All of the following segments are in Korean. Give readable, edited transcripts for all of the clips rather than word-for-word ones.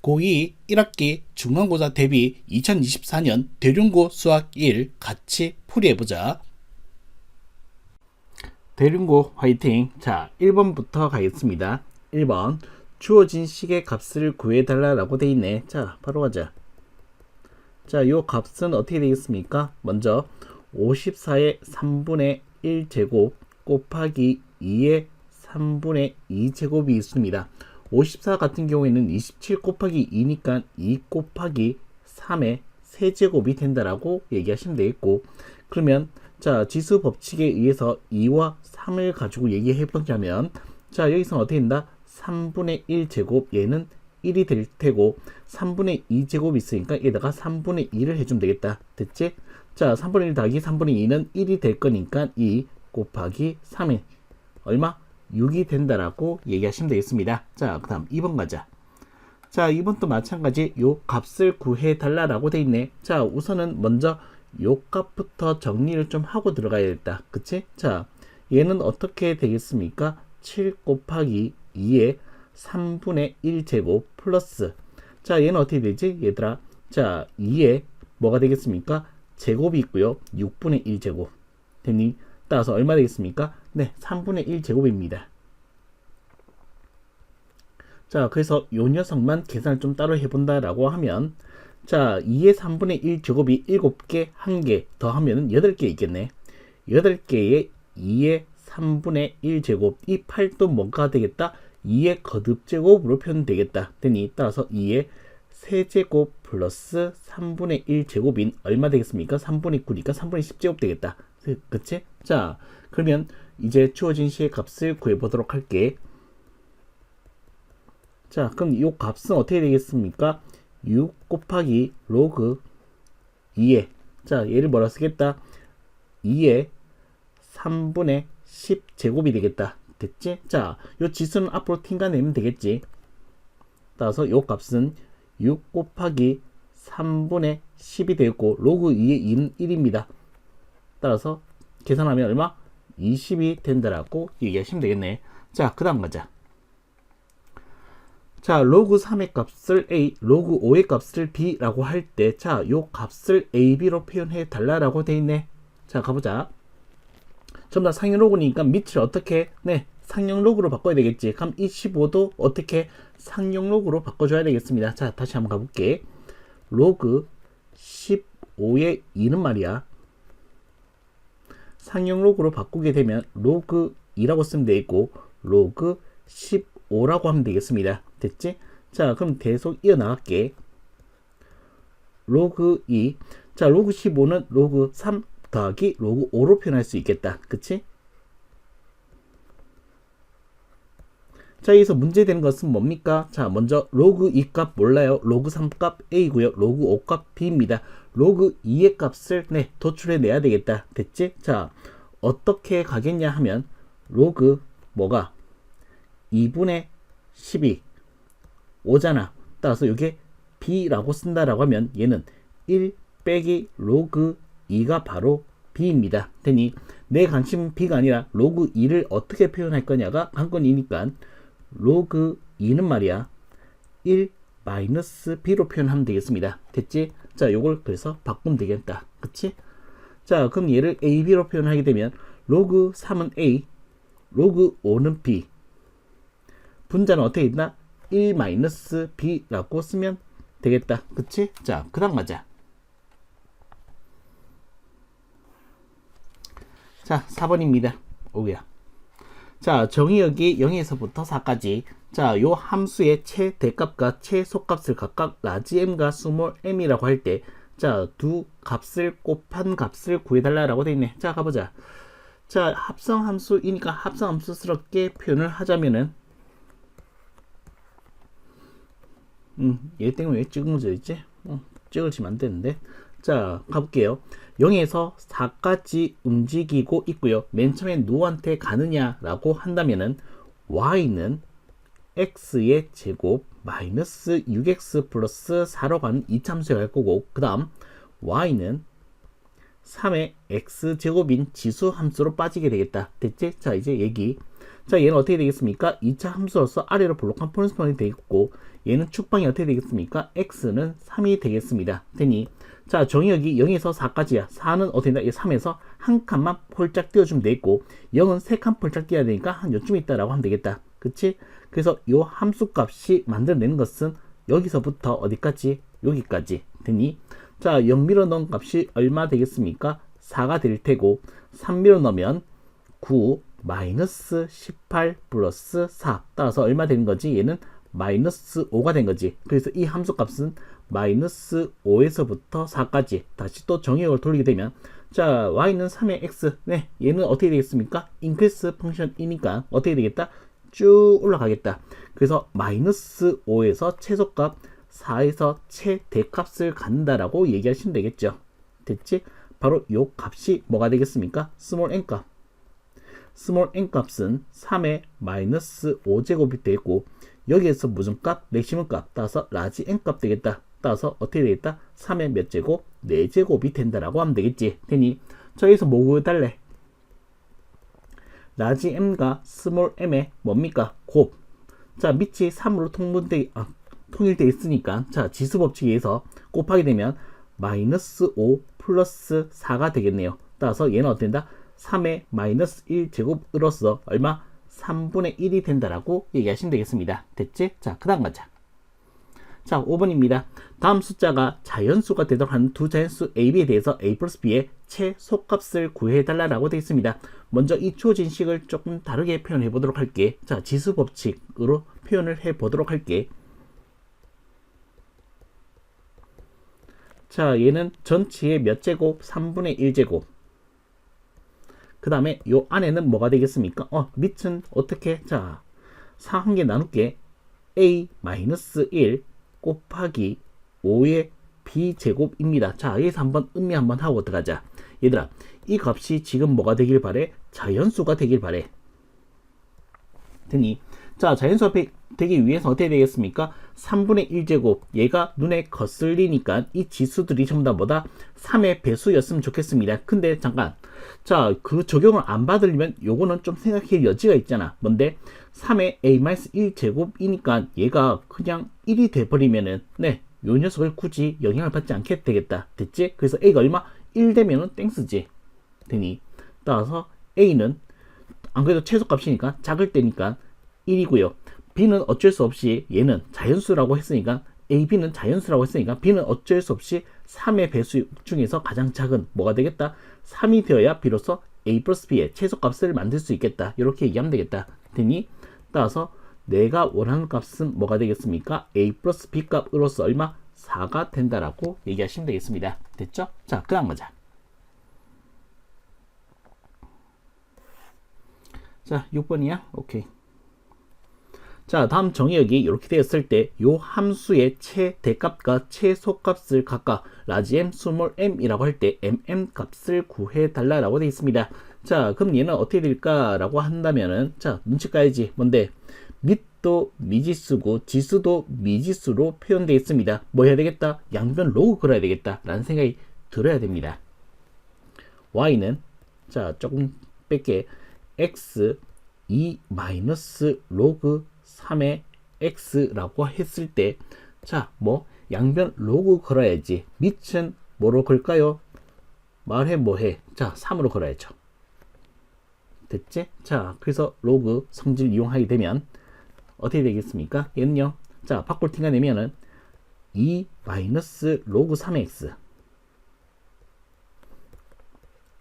고2 1학기 중간고사 대비 2024년 대륜고 수학 1 같이 풀이해보자. 대륜고 화이팅! 자, 1번부터 가겠습니다. 1번 주어진 식의 값을 구해달라 라고 돼 있네. 자, 바로 가자. 자, 요 값은 어떻게 되겠습니까? 먼저 54의 3분의 1제곱 곱하기 2의 3분의 2제곱이 있습니다. 54 같은 경우에는 27 곱하기 2니까 2 곱하기 3의 세제곱이 된다라고 얘기하시면 되겠고, 그러면 자, 지수 법칙에 의해서 2와 3을 가지고 얘기해 보자면, 자, 여기서는 어떻게 된다? 3분의 1 제곱, 얘는 1이 될 테고 3분의 2 제곱이 있으니까 얘다가 3분의 2를 해주면 되겠다. 됐지? 자, 3분의 1 더하기 3분의 2는 1이 될 거니까 2 곱하기 3이 얼마? 6이 된다라고 얘기하시면 되겠습니다. 자, 그 다음 2번 가자. 자, 2번도 마찬가지 요 값을 구해 달라라고 돼 있네. 자, 우선은 먼저 요 값부터 정리를 좀 하고 들어가야겠다. 그치? 자, 얘는 어떻게 되겠습니까? 7 곱하기 2의 3분의 1 제곱 플러스, 자, 얘는 어떻게 되지? 얘들아, 자, 2에 뭐가 되겠습니까? 제곱이 있고요. 6분의 1 제곱 됐니? 따라서 얼마 되겠습니까? 네, 3분의 1 제곱입니다. 자, 그래서 요 녀석만 계산을 좀 따로 해본다 라고 하면, 자, 2의 3분의 1 제곱이 7개, 1개 더하면 8개 있겠네. 8개의 2의 3분의 1 제곱, 이 8도 뭐가 되겠다? 2의 거듭 제곱으로 표현되겠다. 되니 따라서 2의 세제곱 플러스 3분의 1 제곱인 얼마 되겠습니까? 3분의 9니까 3분의 10 제곱 되겠다. 그치? 자, 그러면 이제 주어진 식의 값을 구해보도록 할게. 자, 그럼 이 값은 어떻게 되겠습니까? 6 곱하기 로그 2에, 자, 얘를 뭐라 쓰겠다? 2에 3분의 10 제곱이 되겠다. 됐지? 자, 요 지수는 앞으로 튕겨내면 되겠지. 따라서 요 값은 6 곱하기 3분의 10이 되겠고, 로그 2의 2는 1입니다. 따라서 계산하면 얼마? 20이 된다라고 얘기하시면 되겠네. 자, 그 다음 가자. 자, 로그 3의 값을 A, 로그 5의 값을 B라고 할 때, 자, 요 값을 A, B로 표현해 달라라고 돼 있네. 자, 가보자. 전부 다 상형 로그니까 밑을 어떻게? 네, 상형 로그로 바꿔야 되겠지. 그럼 25도 어떻게? 상형 로그로 바꿔줘야 되겠습니다. 자, 다시 한번 가볼게. 로그 15의 2는 말이야, 상형 로그로 바꾸게 되면 로그 2라고 쓰면 되겠고, 로그 15라고 하면 되겠습니다. 됐지? 자, 그럼 계속 이어나갈게. 로그 2. 자, 로그 15는 로그 3 더하기 로그 5로 표현할 수 있겠다. 그치? 자, 여기서 문제되는 것은 뭡니까? 자, 먼저 로그 2 값 몰라요. 로그 3 값 A고요. 로그 5 값 B입니다. 로그 2의 값을 네, 도출해 내야 되겠다. 됐지? 자, 어떻게 가겠냐 하면 로그 뭐가 2분의 12 5잖아. 따라서 이게 B라고 쓴다라고 하면 얘는 1 빼기 로그 2가 바로 B입니다. 되니 내 관심은 B가 아니라 로그 2를 어떻게 표현할 거냐가 관건이니까 로그 2는 말이야 1 마이너스 B로 표현하면 되겠습니다. 됐지? 자, 요걸 그래서 바꾸면 되겠다. 그치? 자, 그럼 얘를 A, B로 표현하게 되면 로그 3은 A, 로그 5는 B, 분자는 어떻게 있나? 1 마이너스 B라고 쓰면 되겠다. 그치? 자, 그 다음 가자. 자, 4번입니다. 오야. 자, 정의역이 0에서부터 4까지. 자, 요 함수의 최대값과 최소값을 각각 라지 m과 스몰 m이라고 할 때, 자, 두 값을 곱한 값을 구해달라라고 되어 있네. 자, 가보자. 자, 합성함수이니까 합성함수스럽게 표현을 하자면은, 얘 때문에 왜 찍어져 있지? 찍어지면 안 되는데. 자, 가볼게요. 0에서 4까지 움직이고 있고요. 맨 처음에 누구한테 가느냐라고 한다면은 y는 x의 제곱 마이너스 6x 플러스 4로 가는 이참수에 갈 거고, 그 다음 y는 3의 x제곱인 지수 함수로 빠지게 되겠다. 됐지? 자, 이제 얘기. 자, 얘는 어떻게 되겠습니까? 2차 함수로서 아래로 볼록한 폴스폰이 되겠고, 얘는 축방이 어떻게 되겠습니까? x는 3이 되겠습니다. 되니, 자, 정의역이 0에서 4까지야. 4는 어떻게 된다? 3에서 한 칸만 폴짝 띄워주면 되겠고, 0은 3칸 폴짝 띄워야 되니까 한 요쯤 있다라고 하면 되겠다. 그치? 그래서 요 함수 값이 만들어내는 것은 여기서부터 어디까지? 여기까지. 되니, 자, 0 밀어 넣은 값이 얼마 되겠습니까? 4가 될 테고, 3 밀어 넣으면 9 마이너스 18 플러스 4. 따라서 얼마 되는 거지? 얘는 마이너스 5가 된 거지. 그래서 이 함수 값은 마이너스 5에서부터 4까지 다시 또 정의역을 돌리게 되면, 자, y는 3의 x. 네, 얘는 어떻게 되겠습니까? 인크리스 펑션이니까 어떻게 되겠다? 쭉 올라가겠다. 그래서 마이너스 5에서 최소값 4에서 최대값을 간다라고 얘기하시면 되겠죠. 됐지? 바로 요 값이 뭐가 되겠습니까? 스몰 n 값. 스몰 n 값은 3의 마이너스 5제곱이 되고, 여기에서 무슨 값? 맥시멈 값. 따라서 라지 n 값 되겠다. 따라서 어떻게 되겠다? 3의 몇 제곱? 4제곱이 된다라고 하면 되겠지. 되니, 저기서 뭐 구해달래? 라지 m과 스몰 m의 뭡니까? 곱. 자, 밑이 3으로 통일되어 있으니까, 자, 지수법칙에 의해서 곱하게 되면 마이너스 5 플러스 4가 되겠네요. 따라서 얘는 어떻게 된다? 3의 마이너스 1제곱으로서 얼마? 3분의 1이 된다라고 얘기하시면 되겠습니다. 됐지? 자, 그 다음 가자. 자, 5번입니다. 다음 숫자가 자연수가 되도록 하는 두 자연수 A, B에 대해서 A 플러스 B의 최소값을 구해달라고 되어 있습니다. 먼저 이 주어진 식을 조금 다르게 표현해 보도록 할게. 자, 지수 법칙으로 표현을 해 보도록 할게. 자, 얘는 전체의 몇 제곱? 3분의 1제곱. 그 다음에 요 안에는 뭐가 되겠습니까? 밑은 어떻게? 자, 4 한 개 나눌게. A-1 곱하기 5의 b제곱입니다. 자, 여기서 한번 음미 한번 하고 들어가자. 얘들아, 이 값이 지금 뭐가 되길 바래? 자연수가 되길 바래. 되니, 자, 자연수가 되기 위해서 어떻게 되겠습니까? 3분의 1제곱. 얘가 눈에 거슬리니까 이 지수들이 전부 다 뭐다? 3의 배수였으면 좋겠습니다. 근데 잠깐. 자, 그 적용을 안 받으려면 요거는 좀 생각할 여지가 있잖아. 뭔데? 3의 a-1제곱이니까 얘가 그냥 1이 돼버리면은, 네, 요 녀석을 굳이 영향을 받지 않게 되겠다. 됐지? 그래서 a가 얼마? 1 되면은 땡스지. 되니, 따라서 a는 안 그래도 최소값이니까 작을 때니까 1이고요. b는 어쩔 수 없이 얘는 자연수라고 했으니까, ab는 자연수라고 했으니까 b는 어쩔 수 없이 3의 배수 중에서 가장 작은 뭐가 되겠다? 3이 되어야 비로소 a 플러스 b의 최소값을 만들 수 있겠다. 이렇게 얘기하면 되겠다. 되니, 따라서 내가 원하는 값은 뭐가 되겠습니까? a 플러스 b 값으로서 얼마? 4가 된다라고 얘기하시면 되겠습니다. 됐죠? 자, 그 다음 가자. 자, 6번이야? 오케이. 자, 다음 정의역이 이렇게 되었을 때 요 함수의 최대값과 최소값을 각각 라지 m, 스몰 m이라고 할 때 mm 값을 구해달라고 되어 있습니다. 자, 그럼 얘는 어떻게 될까라고 한다면은, 자, 눈치 까야지. 뭔데? 밑도 미지수고 지수도 미지수로 표현되어 있습니다. 뭐 해야 되겠다? 양변 로그 걸어야 되겠다 라는 생각이 들어야 됩니다. y는, 자, 조금 뺄게. x 2 마이너스 로그 3의 x라고 했을 때, 자, 뭐 양변 로그 걸어야지. 밑은 뭐로 걸까요? 말해 뭐해? 자, 3으로 걸어야죠. 됐지? 자, 그래서 로그 성질 이용하게 되면 어떻게 되겠습니까? 얘는요, 자, 밖으로 튕겨내면은 2 마이너스 로그 3의 x,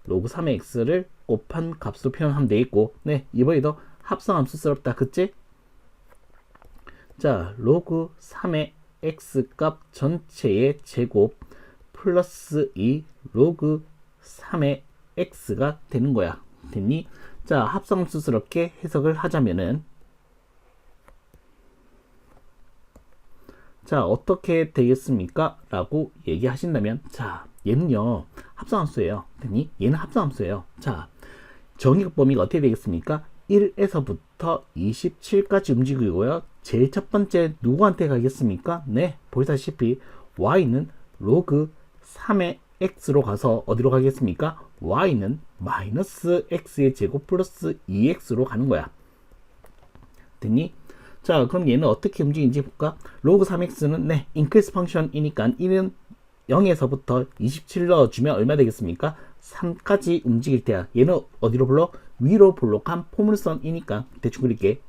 로그 3의 x를 곱한 값으로 표현하면 되겠고, 네, 이번에도 합성함수스럽다. 그치? 자, 로그 3의 x 값 전체의 제곱 플러스 2 로그 3의 x가 되는 거야. 됐니? 자, 합성함수스럽게 해석을 하자면은, 자, 어떻게 되겠습니까? 라고 얘기하신다면, 자, 얘는요, 합성함수예요. 됐니? 얘는 합성함수예요. 자, 정의급 범위가 어떻게 되겠습니까? 1에서부터 27까지 움직이고요. 제일 첫 번째 누구한테 가겠습니까? 네, 보시다시피 y는 로그 3의 x로 가서 어디로 가겠습니까? y는 마이너스 x의 제곱 플러스 2x로 가는 거야. 됐니? 자, 그럼 얘는 어떻게 움직이는지 볼까? 로그 3x는 네, 인크리스 펑션이니까 1은 0에서부터 27 넣어주면 얼마 되겠습니까? 3까지 움직일 때야. 얘는 어디로 불러? 위로 볼록한 포물선이니까 대충 그릴게.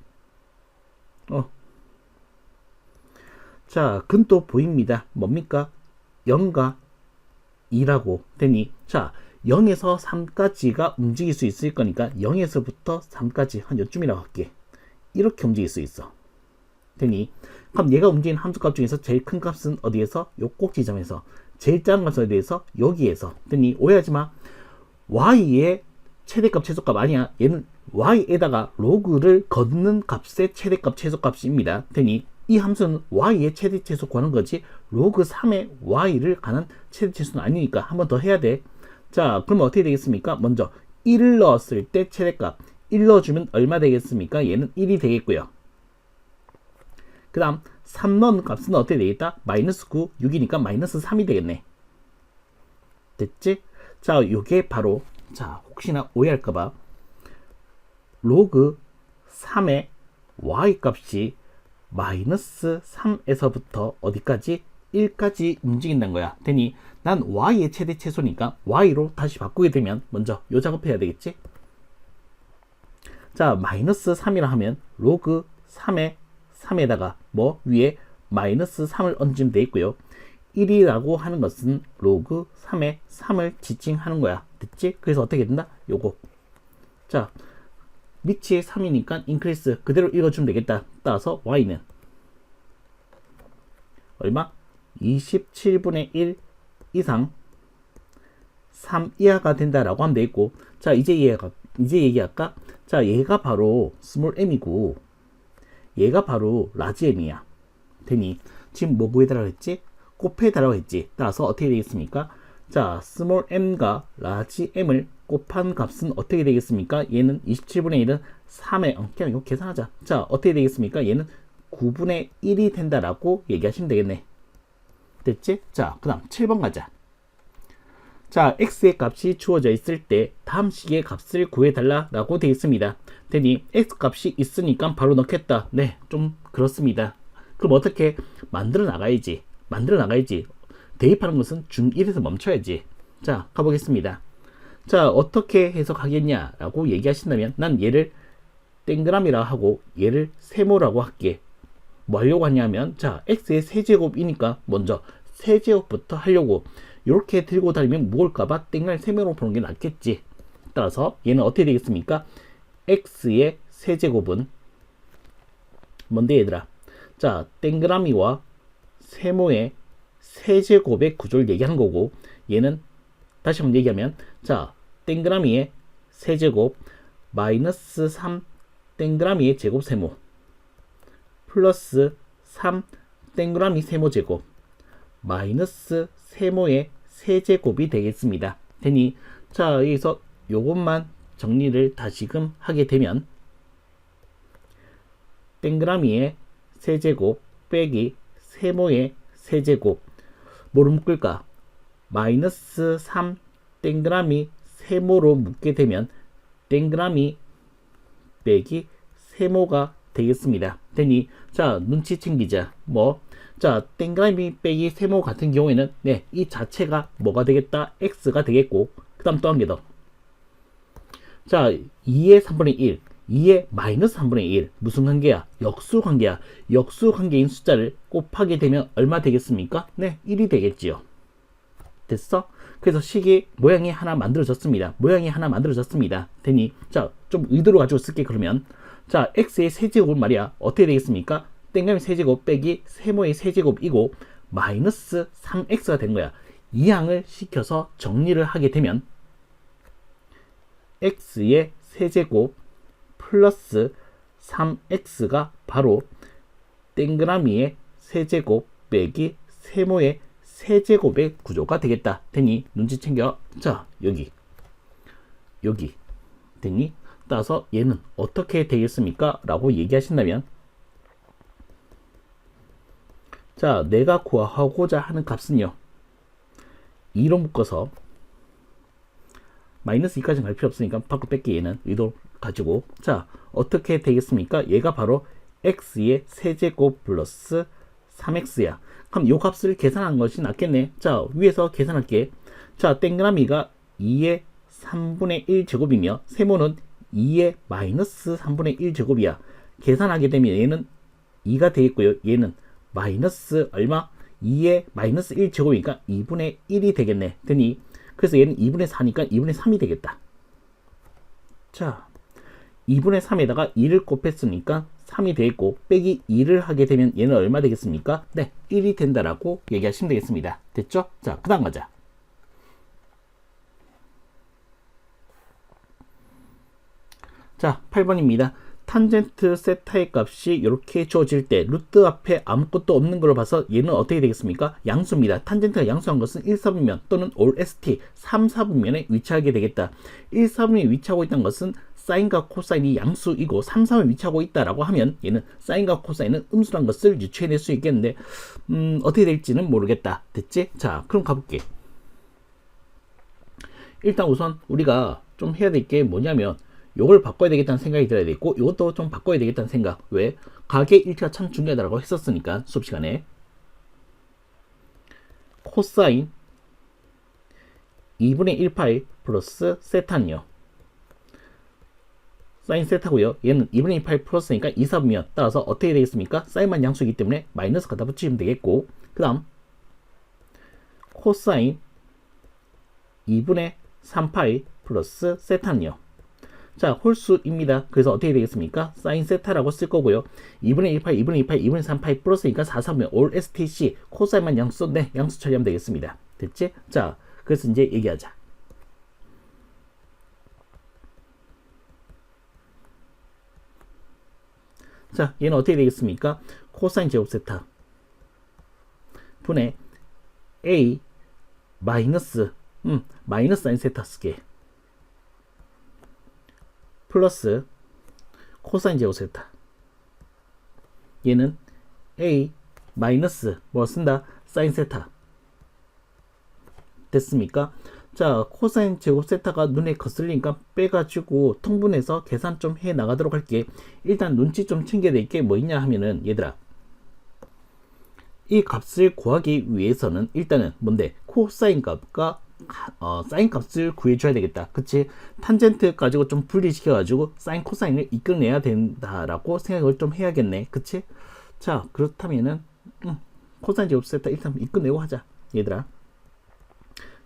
자, 근또 보입니다. 뭡니까? 0과 2라고 되니, 자, 0에서 3까지가 움직일 수 있을 거니까 0에서부터 3까지 한 요쯤이라고 할게. 이렇게 움직일 수 있어. 되니, 그럼 얘가 움직이는 함수값 중에서 제일 큰 값은 어디에서? 요 꼭 지점에서. 제일 작은 값은 어디에서? 여기에서. 되니, 오해하지 마. y의 최대값 최소값 아니야. 얘는 y에다가 로그를 걷는 값의 최대값 최소값입니다. 되니 이 함수는 y의 최대 최소 구하는 거지 로그 3의 y를 가는 최대 최소는 아니니까 한 번 더 해야 돼. 자, 그러면 어떻게 되겠습니까? 먼저 1을 넣었을 때 최대값 1 넣어주면 얼마 되겠습니까? 얘는 1이 되겠고요. 그 다음 3 넣은 값은 어떻게 되겠다? 마이너스 9, 6이니까 마이너스 3이 되겠네. 됐지? 자, 요게 바로, 자, 혹시나 오해할까봐 로그 3의 y 값이 마이너스 3에서부터 어디까지? 1까지 움직인다는 거야. 되니 난 y의 최대 최소니까 y로 다시 바꾸게 되면 먼저 요 작업해야 되겠지? 자, 마이너스 3이라 하면 로그 3의 3에다가 뭐 위에 마이너스 3을 얹으면 돼 있고요. 1이라고 하는 것은 로그 3에 3을 지칭하는 거야. 됐지? 그래서 어떻게 된다? 요거. 자, 밑이 3이니까 인크리스 그대로 읽어주면 되겠다. 따라서 y는 얼마? 27분의 1 이상 3 이하가 된다라고 하면 되겠고, 자, 이제 얘기할까? 자, 얘가 바로 스몰 m이고 얘가 바로 라지 m이야. 되니 지금 뭐 구해달라고 했지? 곱해달라고 했지. 따라서 어떻게 되겠습니까? 자, 스몰 m과 라지 m을 곱한 값은 어떻게 되겠습니까? 얘는 27분의 1은 3에 그냥 이거 계산하자. 자, 어떻게 되겠습니까? 얘는 9분의 1이 된다라고 얘기하시면 되겠네. 됐지? 자, 그 다음 7번 가자. 자, x의 값이 주어져 있을 때 다음 식의 값을 구해달라 라고 되어 있습니다. 되니 x 값이 있으니까 바로 넣겠다. 네, 좀 그렇습니다. 그럼 어떻게 만들어 나가야지. 대입하는 것은 중1에서 멈춰야지. 자, 가보겠습니다. 자, 어떻게 해석하겠냐라고 얘기하신다면 난 얘를 땡그라미라 하고 얘를 세모라고 할게. 뭐 하려고 하냐면, 자, x의 세제곱이니까 먼저 세제곱부터 하려고 이렇게 들고 다니면 무거울까봐 땡그라미 세모로 보는 게 낫겠지. 따라서 얘는 어떻게 되겠습니까? x의 세제곱은 뭔데 얘들아? 자, 땡그라미와 세모의 세제곱의 구조를 얘기하는 거고, 얘는 다시 한번 얘기하면, 자, 땡그라미의 세제곱 마이너스 3 땡그라미의 제곱 세모 플러스 3 땡그라미 세모 제곱 마이너스 세모의 세제곱이 되겠습니다. 되니, 자, 여기서 요것만 정리를 다시금 하게 되면 땡그라미의 세제곱 빼기 세모의 세제곱 뭐로 묶을까? 마이너스 3 땡그라미 세모로 묶게 되면 땡그라미 빼기 세모가 되겠습니다. 되니, 자, 눈치 챙기자. 뭐, 자, 땡그라미 빼기 세모 같은 경우에는 네, 이 자체가 뭐가 되겠다? x가 되겠고, 그 다음 또 한 개 더. 자, 2의 3분의 1, 2의 마이너스 3분의 1 무슨 관계야? 역수 관계야. 역수 관계인 숫자를 곱하게 되면 얼마 되겠습니까? 네, 1이 되겠지요. 됐어? 그래서 식이 모양이 하나 만들어졌습니다. 되니, 자, 좀 의도로 가지고 쓸게. 그러면, 자, x의 세제곱은 말이야 어떻게 되겠습니까? 땡그라미 세제곱 빼기 세모의 세제곱이고 마이너스 3x가 된 거야. 이 양을 시켜서 정리를 하게 되면 x의 세제곱 플러스 3x가 바로 땡그라미의 세제곱 빼기 세모의 세제곱의 구조가 되겠다. 되니 눈치 챙겨. 자, 여기 되니, 따라서 얘는 어떻게 되겠습니까? 라고 얘기하신다면, 자, 내가 구하고자 하는 값은요 2로 묶어서 마이너스 2까지는 갈 필요 없으니까 밖으로 뺄게. 얘는 의도 가지고, 자, 어떻게 되겠습니까? 얘가 바로 x의 세제곱 플러스 3x야. 그럼 요 값을 계산한 것이 낫겠네. 자, 위에서 계산할게. 자, 동그라미가 2의 3분의 1 제곱이며 세모는 2의 마이너스 3분의 1 제곱이야. 계산하게 되면 얘는 2가 되겠고요. 얘는 마이너스 얼마? 2의 마이너스 1 제곱이니까 2분의 1이 되겠네. 되니 그래서 얘는 2분의 4니까 2분의 3이 되겠다. 자, 2분의 3에다가 2를 곱했으니까 3이 되겠고 빼기 2를 하게 되면 얘는 얼마 되겠습니까? 네, 1이 된다라고 얘기하시면 되겠습니다. 됐죠? 자, 그 다음 가자. 자, 8번입니다. 탄젠트 세타의 값이 이렇게 주어질 때 루트 앞에 아무것도 없는 걸로 봐서 얘는 어떻게 되겠습니까? 양수입니다. 탄젠트가 양수한 것은 1, 4분면 또는 올 ST 3, 4분면에 위치하게 되겠다. 1, 4분면에 위치하고 있다는 것은 사인과 코사인이 양수이고 3, 3에 위치하고 있다라고 하면 얘는 사인과 코사인은 음수란 것을 유추해낼 수 있겠는데 어떻게 될지는 모르겠다. 됐지? 자, 그럼 가볼게. 일단 우선 우리가 좀 해야 될 게 뭐냐면 요걸 바꿔야 되겠다는 생각이 들어야 되겠고 이것도 좀 바꿔야 되겠다는 생각. 왜? 가계 일치가 참 중요하다고 했었으니까 수업 시간에 코사인 2분의 1파이 플러스 세타는요 사인 세타고요. 얘는 2분의 1파이 플러스니까 2, 4분면 따라서 어떻게 되겠습니까? 사인만 양수이기 때문에 마이너스 갖다 붙이면 되겠고 그 다음 코사인 2분의 3파이 플러스 세타는요 자, 홀수입니다. 그래서 어떻게 되겠습니까? 사인 세타라고 쓸 거고요. 2분의 1파이, 2분의 2파이, 2분의 3파이 플러스니까 4, 4분의 올 STC 코사인만 양수, 네, 양수 처리하면 되겠습니다. 됐지? 자, 그래서 이제 얘기하자. 자, 얘는 어떻게 되겠습니까? 코사인 제곱 세타 분의 A 마이너스 마이너스 사인 세타 쓰게 플러스 코사인 제곱 세타 얘는 A 마이너스 뭐 쓴다? 사인 세타 됐습니까? 자, 코사인 제곱 세타가 눈에 거슬리니까 빼가지고 통분해서 계산 좀 해 나가도록 할게. 일단 눈치 좀 챙겨야 될 게 뭐 있냐 하면은 얘들아 이 값을 구하기 위해서는 일단은 뭔데? 코사인 값과 사인 값을 구해줘야 되겠다. 그치? 탄젠트 가지고 좀 분리시켜가지고 사인 코사인을 이끌어내야 된다라고 생각을 좀 해야겠네. 그치? 자, 그렇다면은 코사인 제곱 세타 일단 이끌어내고 하자. 얘들아.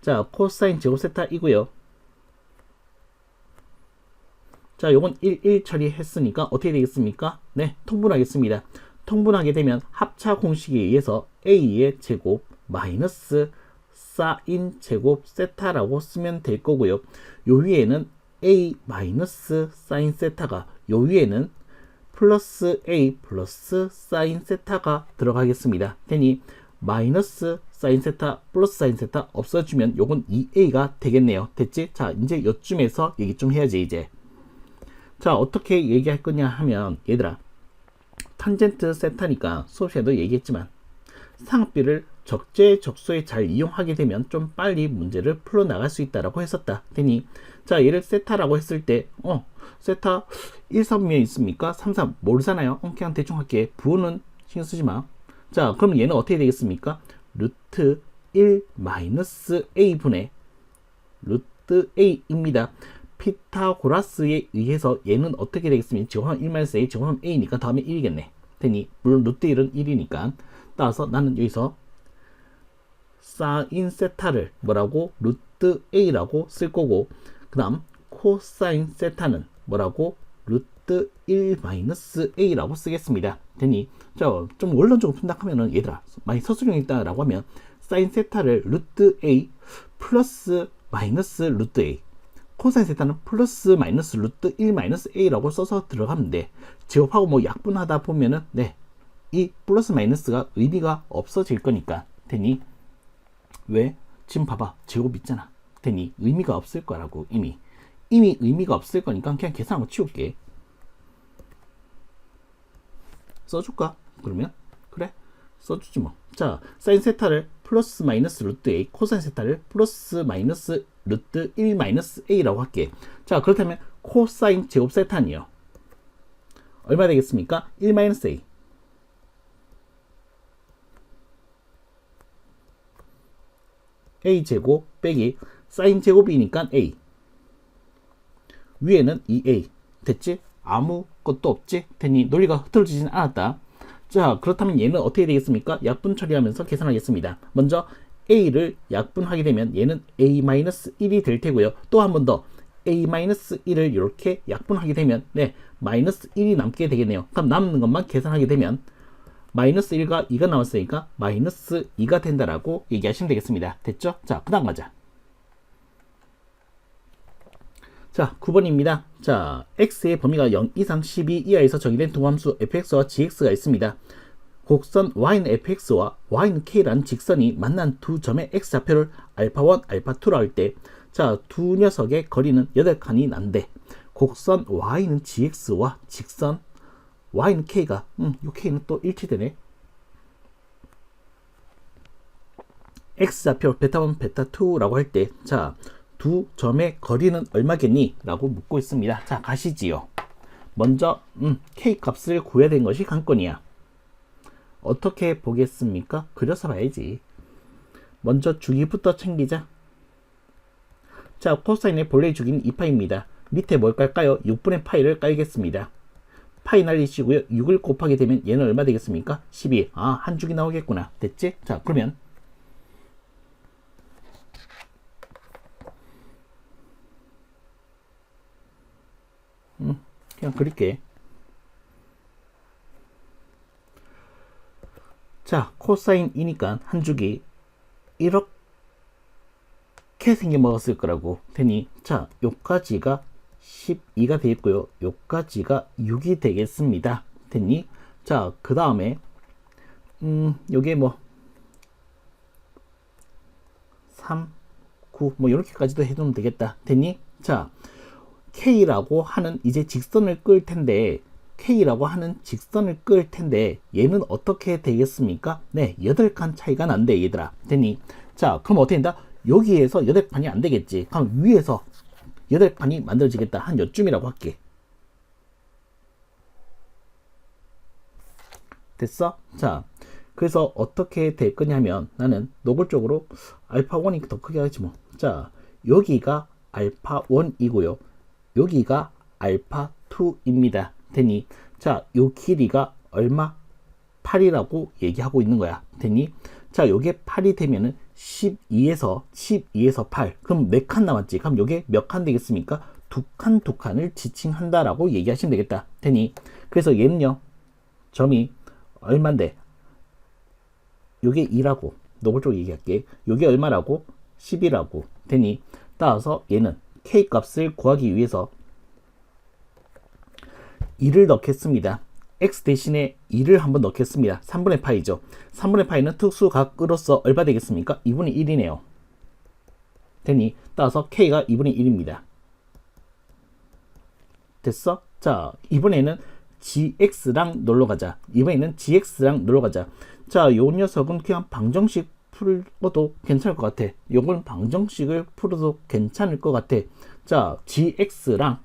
자, 코사인 제곱 세타이고요. 자, 요건 1, 1 처리했으니까 어떻게 되겠습니까? 네, 통분하겠습니다. 통분하게 되면 합차 공식에 의해서 A의 제곱 마이너스 사인 제곱 세타라고 쓰면 될 거고요. 요 위에는 A 마이너스 사인 세타가 요 위에는 플러스 A 플러스 사인 세타가 들어가겠습니다. 되니 마이너스 사인 세타 플러스 사인 세타 없어지면 요건 2A가 되겠네요. 됐지? 자, 이제 요쯤에서 얘기 좀 해야지 이제. 자, 어떻게 얘기할 거냐 하면 얘들아 탄젠트 세타니까 수업 시간에도 얘기했지만 상비를 적재적소에 잘 이용하게 되면 좀 빨리 문제를 풀어나갈 수 있다라고 했었다. 되니 자, 얘를 세타라고 했을 때 세타 1, 3면 있습니까? 3, 3 모르잖아요. 그냥 대충 할게. 부호는 신경 쓰지 마. 자, 그럼 얘는 어떻게 되겠습니까? 루트 1 마이너스 A분의 루트 A입니다. 피타고라스에 의해서 얘는 어떻게 되겠습니까? 제곱하면 1 마이너스 A 제곱하면 A니까 다음에 1이겠네. 되니 물론 루트 1은 1이니까 따라서 나는 여기서 사인 세타를 뭐라고? 루트 A라고 쓸 거고 그 다음 코사인 세타는 뭐라고? 루트 1 마이너스 A라고 쓰겠습니다. 되니 자, 좀 원론적으로 푼다하면은 얘들아 많이 서술형 있다라고 하면 사인 세타를 루트 A 플러스 마이너스 루트 A 코사인 세타는 플러스 마이너스 루트 1 마이너스 A라고 써서 들어가면 돼. 제곱하고 뭐 약분하다 보면은 네, 이 플러스 마이너스가 의미가 없어질 거니까 되니 왜? 지금 봐봐 제곱 있잖아. 되니 의미가 없을 거라고 이미 의미가 없을 거니까 그냥 계산하고 치울게. 써줄까? 그러면 그래 써주지 뭐. 자, 사인 세타를 플러스 마이너스 루트 A 코사인 세타를 플러스 마이너스 루트 1 마이너스 A라고 할게. 자, 그렇다면 코사인 제곱 세타는요 얼마 되겠습니까? 1-a a제곱 빼기 사인 제곱이니까 a 위에는 2a 됐지? 아무것도 없지? 됐니? 논리가 흐트러지진 않았다. 자, 그렇다면 얘는 어떻게 되겠습니까? 약분 처리하면서 계산하겠습니다. 먼저 a를 약분하게 되면 얘는 a-1이 될 테고요. 또 한 번 더 a-1을 이렇게 약분하게 되면 네, 마이너스 1이 남게 되겠네요. 그럼 남는 것만 계산하게 되면 마이너스 1과 2가 남았으니까 마이너스 2가 된다라고 얘기하시면 되겠습니다. 됐죠? 자, 그 다음 가자. 자, 9번입니다. 자, x의 범위가 0 이상 12 이하에서 정의된 두 함수 fx와 gx가 있습니다. 곡선 y는 fx와 y는 k라는 직선이 만난 두 점의 x좌표를 α1, α2라 할 때, 자, 두 녀석의 거리는 8칸이 난데, 곡선 y는 gx와 직선 y는 k가, 요 k는 또 일치되네. x좌표 베타1, 베타2라고 할 때, 자, 두 점의 거리는 얼마겠니? 라고 묻고 있습니다. 자, 가시지요. 먼저 k 값을 구해야 되는 것이 관건이야. 어떻게 보겠습니까? 그려서 봐야지. 먼저 주기부터 챙기자. 자, 코사인의 본래의 주기는 2파입니다. 밑에 뭘 깔까요? 6분의 파이를 깔겠습니다. 파이 날리시고요. 6을 곱하게 되면 얘는 얼마 되겠습니까? 12. 아, 한 주기 나오겠구나. 됐지? 자, 그러면 그냥 그릴게. 자, 코사인이니까 한 주기 이렇게 생겨 먹었을 거라고 되니, 자, 요까지가 12가 되겠고요. 요까지가 6이 되겠습니다. 됐니? 자, 그 다음에 요게 뭐 3, 9 뭐 이렇게까지도 해두면 되겠다. 됐니? 자, K라고 하는 이제 직선을 끌 텐데, K라고 하는 직선을 끌 텐데 얘는 어떻게 되겠습니까? 네, 8칸 차이가 난대 얘들아. 됐니? 자, 그럼 어떻게 된다? 여기에서 8판이 안 되겠지. 그럼 위에서 8판이 만들어지겠다. 한 요쯤이라고 할게. 됐어? 자, 그래서 어떻게 될 거냐면 나는 노골적으로 알파1이 더 크게 하지 뭐. 자, 여기가 알파1이고요. 여기가 알파2입니다. 됐니? 자, 요 길이가 얼마? 8이라고 얘기하고 있는 거야. 됐니? 자, 요게 8이 되면은 12에서 8. 그럼 4칸 남았지? 그럼 요게 몇 칸 되겠습니까? 2칸, 2칸을 지칭한다라고 얘기하시면 되겠다. 됐니? 그래서 얘는요, 점이 얼만데? 요게 2라고. 노골적으로 얘기할게. 요게 얼마라고? 10이라고. 됐니? 따라서 얘는 K 값을 구하기 위해서 2를 넣겠습니다. X 대신에 2를 한번 넣겠습니다. 3분의 파이죠. 3분의 파이는 특수각으로서 얼마 되겠습니까? 2분의 1이네요. 됐니? 따라서 K가 2분의 1입니다. 됐어? 자, 이번에는 GX랑 놀러가자. 이번에는 GX랑 놀러가자. 자, 요 녀석은 그냥 방정식 풀어도 괜찮을 것 같아. 요건 방정식을 풀어도 괜찮을 것 같아. 자, GX랑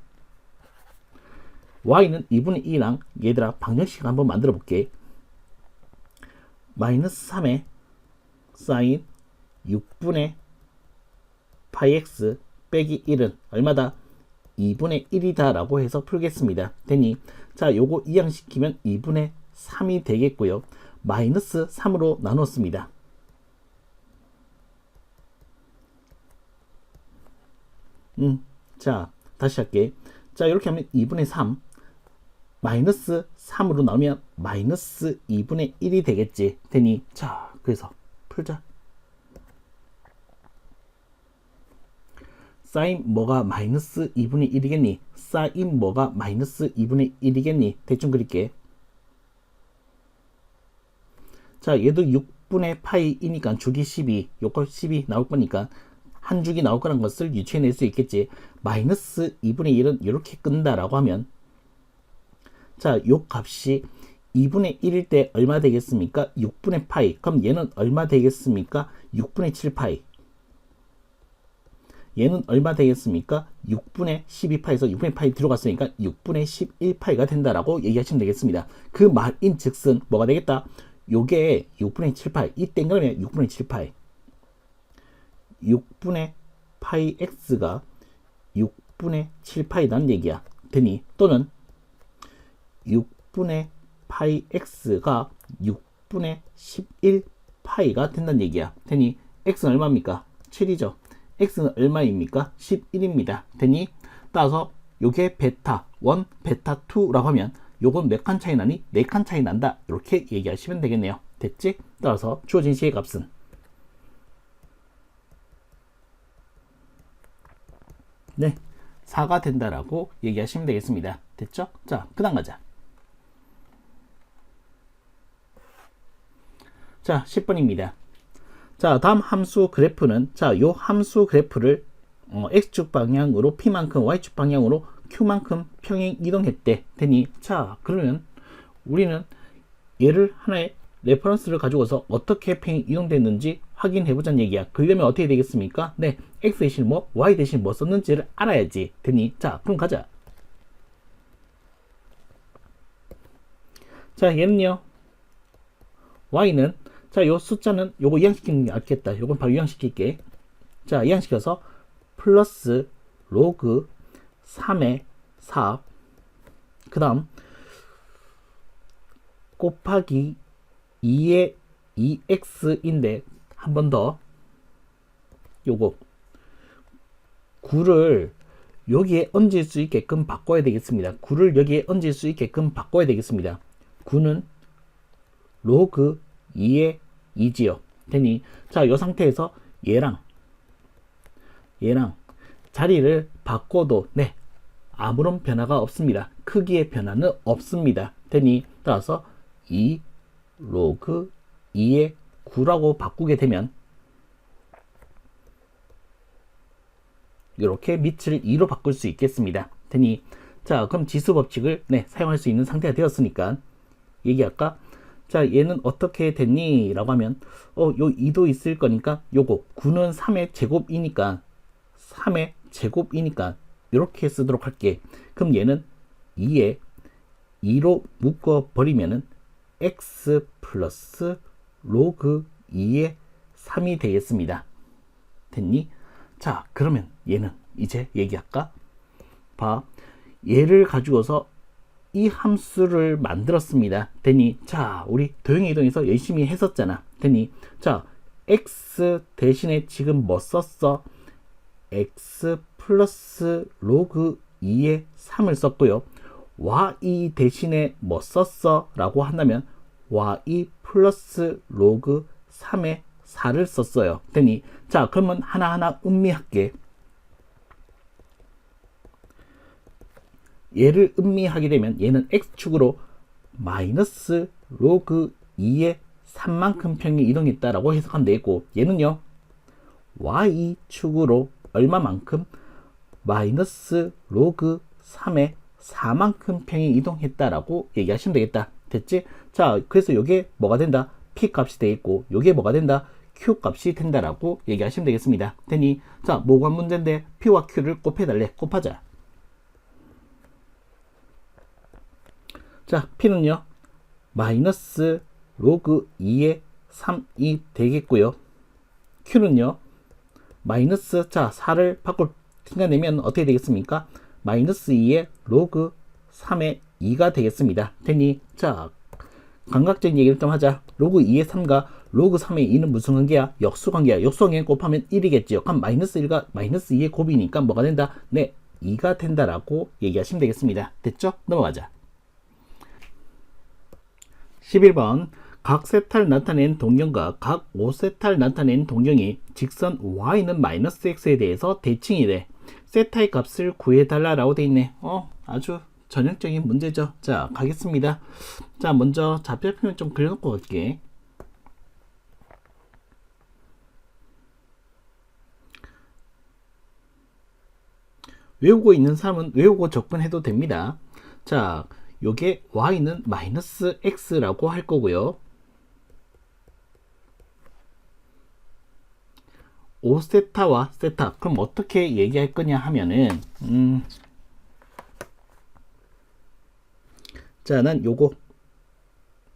Y는 2분의 2랑 얘들아 방정식 한번 만들어 볼게. 마이너스 3의 사인 6분의 파이 X 빼기 1은 얼마다? 2분의 1이다 라고 해서 풀겠습니다. 됐니? 자, 요거 이항시키면 2분의 3이 되겠고요. 마이너스 3으로 나눴습니다. 자, 다시 할게. 자, 이렇게 하면 2분의 3 마이너스 3으로 나오면 마이너스 2분의 1이 되겠지. 되니? 자, 그래서 풀자. 사인 뭐가 마이너스 2분의 1이겠니? 사인 뭐가 마이너스 2분의 1이겠니? 대충 그릴게. 자, 얘도 6분의 파이이니까 주기 12, 요걸 12 나올 거니까 한 주기 나올 거란 것을 유추해낼 수 있겠지. 마이너스 2분의 1은 이렇게 끈다라고 하면, 자, 요 값이 2분의 1일 때 얼마 되겠습니까? 6분의 파이. 그럼 얘는 얼마 되겠습니까? 6분의 7 파이. 얘는 얼마 되겠습니까? 6분의 12파에서 6분의 파이 들어갔으니까 6분의 11파이가 된다라고 얘기하시면 되겠습니다. 그 말인 즉슨 뭐가 되겠다? 요게 6분의 7파이, 이 땡그라미 6분의 7파이, 6분의 파이 x가 6분의 7파이라는 얘기야. 되니 또는 6분의 파이 x가 6분의 11파이가 된다는 얘기야. 되니 x는 얼마입니까? 7이죠. x는 얼마입니까? 11입니다. 되니 따라서 요게 베타 1, 베타 2라고 하면 요건 몇 칸 차이 나니? 4칸 차이 난다. 이렇게 얘기하시면 되겠네요. 됐지? 따라서 주어진 시의 값은 네, 4가 된다라고 얘기하시면 되겠습니다. 됐죠? 자, 그 다음 가자. 자, 10번입니다. 자, 다음 함수 그래프는, 자, 요 함수 그래프를 x축 방향으로 p만큼, y축 방향으로 q만큼 평행 이동했대. 되니, 자, 그러면 우리는 얘를 하나의 레퍼런스를 가지고서 어떻게 평행 이동됐는지 확인해보자는 얘기야. 그러려면 어떻게 되겠습니까? 네, x 대신 뭐, y 대신 뭐 썼는지를 알아야지. 되니, 자, 그럼 가자. 자, 얘는요, y는, 자, 요 숫자는 요거 이항시키는 게 낫겠다. 요건 바로 이항시킬게. 자, 이항시켜서 플러스 로그 3의 4, 그 다음 곱하기 2의 2x인데 한 번 더 요거 9를 여기에 얹을 수 있게끔 바꿔야 되겠습니다. 9를 여기에 얹을 수 있게끔 바꿔야 되겠습니다. 9는 로그 2의 2지요. 되니 자, 이 상태에서 얘랑 자리를 바꿔도 네, 아무런 변화가 없습니다. 크기의 변화는 없습니다. 되니 따라서 2 로그 2의 9라고 바꾸게 되면 이렇게 밑을 2로 바꿀 수 있겠습니다. 되니 자, 그럼 지수 법칙을 네, 사용할 수 있는 상태가 되었으니까 얘기할까? 자, 얘는 어떻게 됐니? 라고 하면 요 2도 있을 거니까 요거 9는 3의 제곱이니까 3의 제곱이니까 이렇게 쓰도록 할게. 그럼 얘는 2에 2로 묶어 버리면은 x 플러스 로그 2의 3이 되겠습니다. 됐니? 자, 그러면 얘는 이제 얘기할까? 봐, 얘를 가지고서 이 함수를 만들었습니다. 되니 자, 우리 도형의 이동에서 열심히 했었잖아. 되니 자, x 대신에 지금 뭐 썼어? x 플러스 로그 2의 3을 썼고요. y 대신에 뭐 썼어? 라고 한다면 y 플러스 로그 3의 4를 썼어요. 되니 자, 그러면 하나하나 음미할게. 얘를 음미하게 되면 얘는 x축으로 마이너스 로그 2의 3만큼 평행 이동했다라고 해석하면 되겠고, 얘는요 y축으로 얼마만큼? 마이너스 로그 3의 4만큼 평행 이동했다라고 얘기하시면 되겠다. 됐지? 자, 그래서 이게 뭐가 된다? p 값이 되겠고, 이게 뭐가 된다? q 값이 된다라고 얘기하시면 되겠습니다. 되니 자, 뭐가 문제인데 p와 q를 곱해달래. 곱하자. 자, p는요 마이너스 로그 2의 3이 되겠고요. q는요 마이너스, 자, 4를 바꿀 생각내면 어떻게 되겠습니까? 마이너스 2의 로그 3의 2가 되겠습니다. 되니 자, 감각적인 얘기를 좀 하자. 로그 2의 3과 로그 3의 2는 무슨 관계야? 역수관계야. 역수관계 곱하면 1이겠지요. 그럼 마이너스 1과 마이너스 2의 곱이니까 뭐가 된다? 네, 2가 된다라고 얘기하시면 되겠습니다. 됐죠? 넘어가자. 11번 각 세타를 나타낸 동경과 각 5세타를 나타낸 동경이 직선 y는 마이너스 x에 대해서 대칭이래. 세타의 값을 구해달라 라고 되어 있네. 아주 전형적인 문제죠. 자, 가겠습니다. 자, 먼저 좌표표면 좀 그려놓고 갈게. 외우고 있는 사람은 외우고 접근해도 됩니다. 자, 요게 y는 마이너스 x라고 할 거고요. 5세타와 세타. 그럼 어떻게 얘기할 거냐 하면은, 자, 난 요거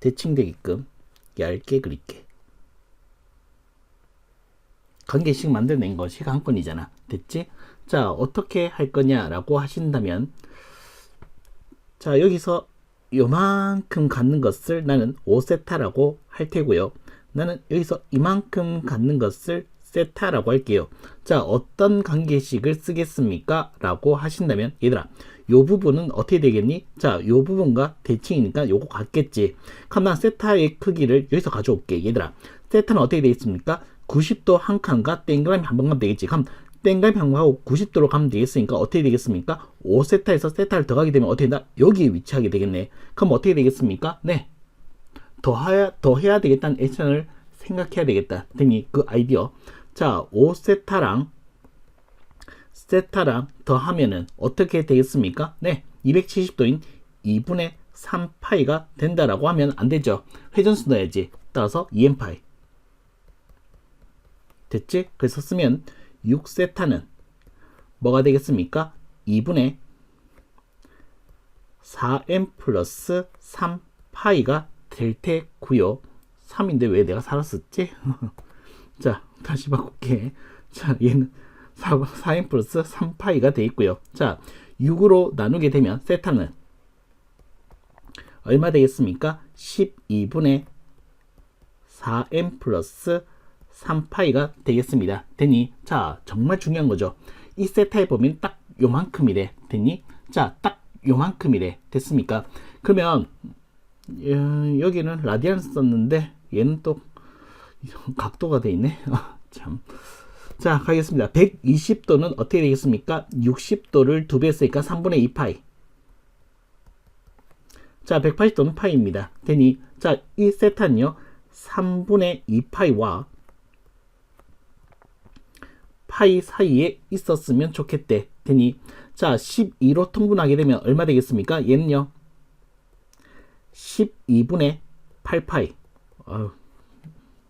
대칭되게끔 얇게 그릴게. 관계식 만들어낸 것이 한 건이잖아. 됐지? 자, 어떻게 할 거냐라고 하신다면, 자, 여기서 요만큼 갖는 것을 나는 5세타라고 할 테고요. 나는 여기서 이만큼 갖는 것을 세타라고 할게요. 자, 어떤 관계식을 쓰겠습니까? 라고 하신다면, 얘들아, 요 부분은 어떻게 되겠니? 자, 요 부분과 대칭이니까 요거 같겠지. 그럼 난 세타의 크기를 여기서 가져올게. 얘들아, 세타는 어떻게 되겠습니까? 90도 한 칸과 땡그라미 한 번 가면 되겠지. 그럼 땡그라미 한 번 하고 90도로 가면 되겠으니까 어떻게 되겠습니까? 5세타에서 세타를 더하게 되면 어떻게 된다? 여기에 위치하게 되겠네. 그럼 어떻게 되겠습니까? 네, 더해야 되겠다는 액션을 생각해야 되겠다. 등이 그 아이디어. 자, 5세타랑 세타랑 더하면은 어떻게 되겠습니까? 네, 270도인 2분의 3파이가 된다라고 하면 안 되죠. 회전수 넣어야지. 따라서 2n파이. 됐지? 그래서 쓰면 6세타는 뭐가 되겠습니까? 2분의 4n 플러스 3파이가 될 테고요. 3인데 왜 내가 살았었지? 자, 다시 바꿀게. 자, 얘는 4n 플러스 3파이가 돼 있고요. 자, 6으로 나누게 되면 세타는 얼마 되겠습니까? 12분의 4n 플러스 3파이가 되겠습니다. 됐니? 자, 정말 중요한 거죠. 이 세타에 보면 딱 요만큼이래. 됐니? 자, 딱 요만큼이래. 됐습니까? 그러면 여기는 라디안 썼는데 얘는 또 각도가 돼 있네. 참. 자, 가겠습니다. 120도는 어떻게 되겠습니까? 60도를 2배 했으니까 3분의 2파이. 자, 180도는 파이입니다. 되니, 자, 이 세타는요, 3분의 2파이와 파이 사이에 있었으면 좋겠대. 되니, 자, 12로 통분하게 되면 얼마 되겠습니까? 얘는요, 12분의 8파이.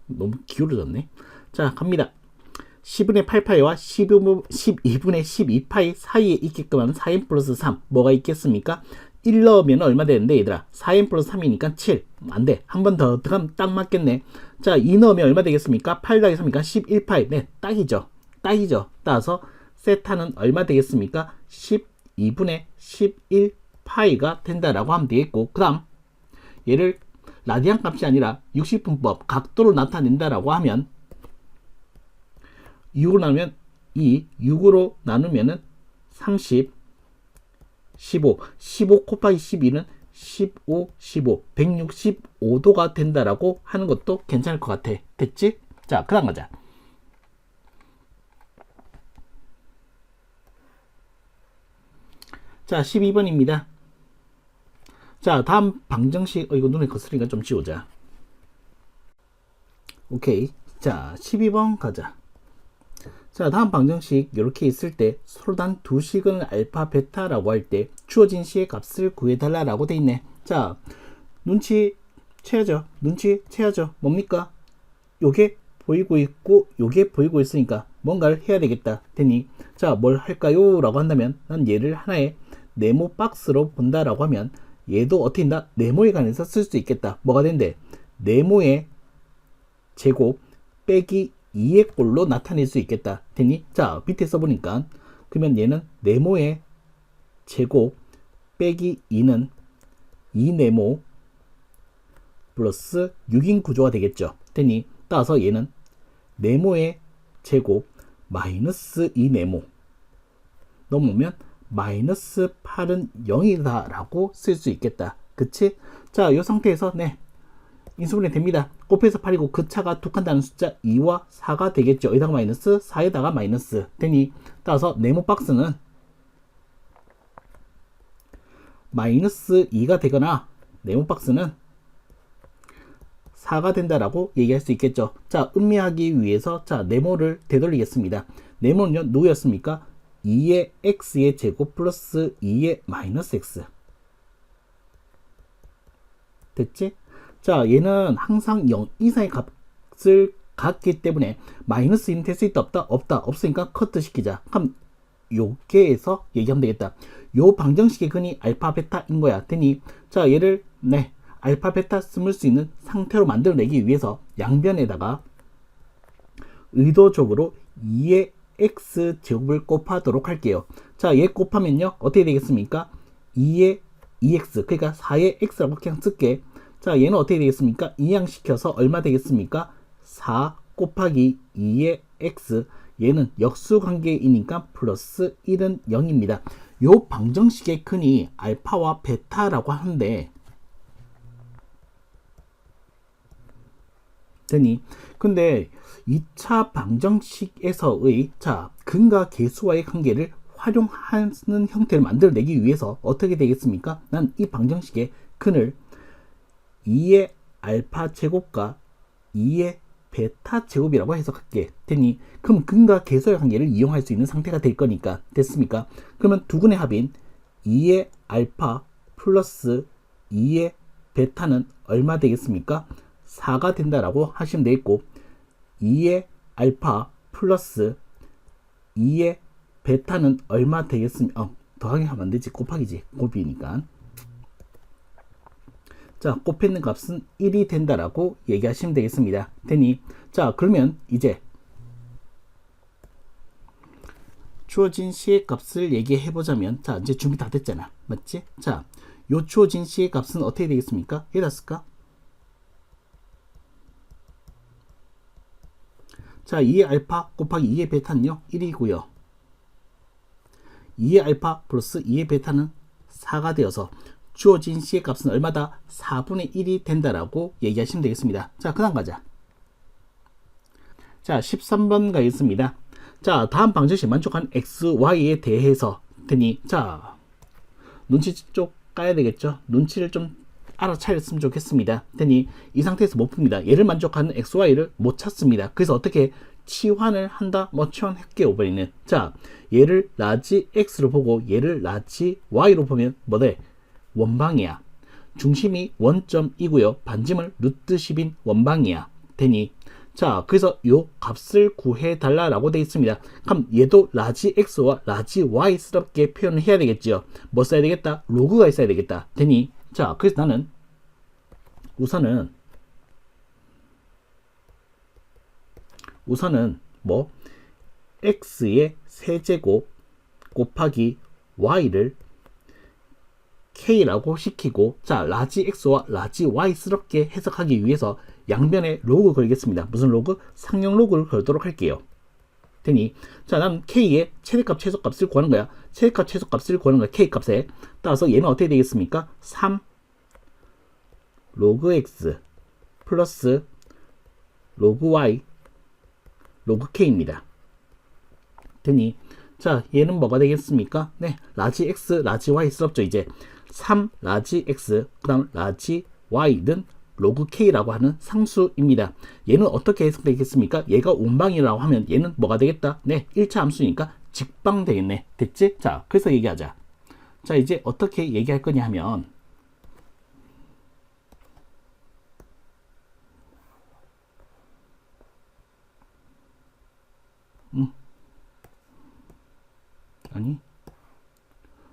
너무 기울어졌네. 자, 갑니다. 10분의 8파이와 12분의 12파이 사이에 있게끔 하는 4n 플러스 3. 뭐가 있겠습니까? 1 넣으면 얼마 되는데, 얘들아? 4n 플러스 3이니까 7. 안 돼. 한 번 더 들어가면 딱 맞겠네. 자, 2 넣으면 얼마 되겠습니까? 8 더하기 3이니까 11파이. 네, 딱이죠. 딱이죠. 따라서 세타는 얼마 되겠습니까? 12분의 11파이가 된다라고 하면 되겠고, 그 다음 얘를 라디안 값이 아니라 60분법 각도로 나타낸다라고 하면 6으로 나누면 2, 6으로 나누면은 30, 15, 15 곱하기 12는 15, 15, 165도가 된다라고 하는 것도 괜찮을 것 같아. 됐지? 자, 그 다음 가자. 자, 12번입니다. 자, 다음 방정식, 이거 눈에 거스리니까 좀 지우자. 오케이. 자, 12번 가자. 자, 다음 방정식 이렇게 있을 때 서로 단 두 식은 알파, 베타라고 할 때 주어진 식의 값을 구해달라고 돼 있네. 자, 눈치 채야죠. 눈치 채야죠. 뭡니까? 요게 보이고 있고 요게 보이고 있으니까 뭔가를 해야 되겠다. 되니, 자, 뭘 할까요? 라고 한다면 난 얘를 하나의 네모 박스로 본다라고 하면 얘도 어떻게 된다? 네모에 관해서 쓸 수 있겠다. 뭐가 된대? 네모의 제곱 빼기 2의 꼴로 나타낼 수 있겠다. 되니? 자, 밑에 써보니까 그러면 얘는 네모의 제곱 빼기 2는 2네모 플러스 6인 구조가 되겠죠. 되니? 따라서 얘는 네모의 제곱 마이너스 2네모 넘으면 마이너스 8은 0이다 라고 쓸 수 있겠다. 그치? 자, 이 상태에서 네, 인수분해 됩니다. 곱해서 8이고 그 차가 툭한다는 숫자 2와 4가 되겠죠. 여기다가 마이너스 4에다가 마이너스 되니, 따라서 네모 박스는 마이너스 2가 되거나 네모 박스는 4가 된다라고 얘기할 수 있겠죠. 자, 음미하기 위해서 자, 네모를 되돌리겠습니다. 네모는요, 누구였습니까? 2의 x의 제곱 플러스 2의 마이너스 x. 됐지? 자, 얘는 항상 0 이상의 값을 같기 때문에 마이너스 1은 될 수 있다 없다? 없다. 없으니까 커트 시키자. 그럼 요게에서 얘기하면 되겠다. 요 방정식의 근이 알파 베타인 거야. 되니 자 얘를 알파 베타 쓸 수 있는 상태로 만들어내기 위해서 양변에다가 의도적으로 2의 x 제곱을 곱하도록 할게요. 자, 얘 곱하면요 어떻게 되겠습니까? 2의 2x 그러니까 4의 x라고 그냥 쓸게. 자, 얘는 어떻게 되겠습니까? 이항시켜서 얼마 되겠습니까? 4 곱하기 2의 x. 얘는 역수관계이니까 플러스 1은 0입니다. 요 방정식의 근이 알파와 베타라고 하는데 되니 근데 2차 방정식에서의 자 근과 계수와의 관계를 활용하는 형태를 만들어내기 위해서 어떻게 되겠습니까? 난 이 방정식의 근을 2의 알파 제곱과 2의 베타 제곱이라고 해석할게. 되니 그럼 근과 계수의 관계를 이용할 수 있는 상태가 될 거니까 됐습니까? 그러면 두 근의 합인 2의 알파 플러스 2의 베타는 얼마 되겠습니까? 4가 된다라고 하시면 되겠고 2의 알파 플러스 2의 베타는 얼마 되겠습니까? 더하기 하면 안 되지. 곱하기지. 곱이니까. 자, 곱했는 값은 1이 된다라고 얘기하시면 되겠습니다. 되니 자, 그러면 이제 주어진 C의 값을 얘기해 보자면 자, 이제 준비 다 됐잖아. 맞지? 자, 요 주어진 C의 값은 어떻게 되겠습니까? 여기다 쓸까? 자, 2의 알파 곱하기 2의 베타는요 1이고요 2의 알파 플러스 2의 베타는 4가 되어서 주어진 C의 값은 얼마다? 4분의 1이 된다라고 얘기하시면 되겠습니다. 자, 그 다음 가자. 자, 13번 가겠습니다. 자, 다음 방정식 만족한 x, y에 대해서 되니 자, 눈치 쪽 까야 되겠죠? 눈치를 좀 알아차렸으면 좋겠습니다. 되니 이 상태에서 못 풉니다. 얘를 만족하는 x, y를 못 찾습니다. 그래서 어떻게 치환을 한다? 뭐 치환할게요. 이번에는 자, 얘를 라지 x로 보고 얘를 라지 y로 보면 뭐돼? 원방이야. 중심이 원점이고요. 반지름을 루트 10인 원방이야. 되니 자, 그래서 요 값을 구해 달라라고 되어 있습니다. 그럼 얘도 라지 x와 라지 y스럽게 표현을 해야 되겠죠. 뭐 써야 되겠다? 로그가 있어야 되겠다. 되니 자, 그래서 나는 우선은 뭐 x의 세제곱 곱하기 y를 k라고 시키고 자, 라지 x와 라지 y스럽게 해석하기 위해서 양변에 로그 걸겠습니다. 무슨 로그? 상용 로그를 걸도록 할게요. 되니 자, 나는 k의 최대값 최소값을 구하는 거야. 최대값 최소값을 구하는 거야. k값에 따라서 얘는 어떻게 되겠습니까? 3 로그 x 플러스 로그 y 로그 k입니다. 되니 자, 얘는 뭐가 되겠습니까? 네, 라지 x 라지 y스럽죠. 이제 3 라지 x 그 다음 라지 y는 로그 k라고 하는 상수입니다. 얘는 어떻게 해석되겠습니까? 얘가 운방이라고 하면 얘는 뭐가 되겠다? 네, 1차 함수니까 직방 되겠네. 됐지? 자, 그래서 얘기하자. 자, 이제 어떻게 얘기할 거냐 하면 아니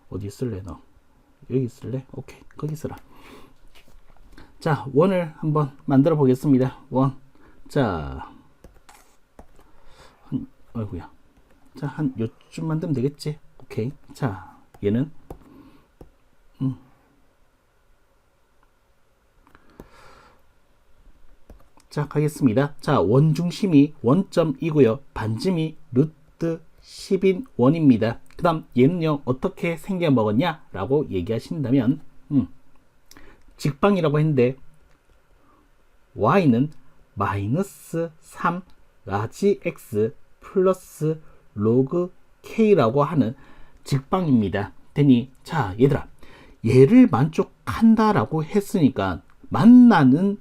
어디 쓸래 너? 여기 쓸래? 오케이, 거기 쓰라. 자, 원을 한번 만들어 보겠습니다. 원. 자, 아이고야. 자, 한 요쯤 만들면 되겠지? 오케이. 자, 얘는 자, 가겠습니다. 자, 원중심이 원점이고요. 반지름이 루트 10인 원입니다. 그 다음 얘는요 어떻게 생겨먹었냐 라고 얘기하신다면 직방이라고 했는데 y는 마이너스 3 라지 x 플러스 로그 k라고 하는 직방입니다. 되니 자, 얘들아, 얘를 만족한다 라고 했으니까 만나는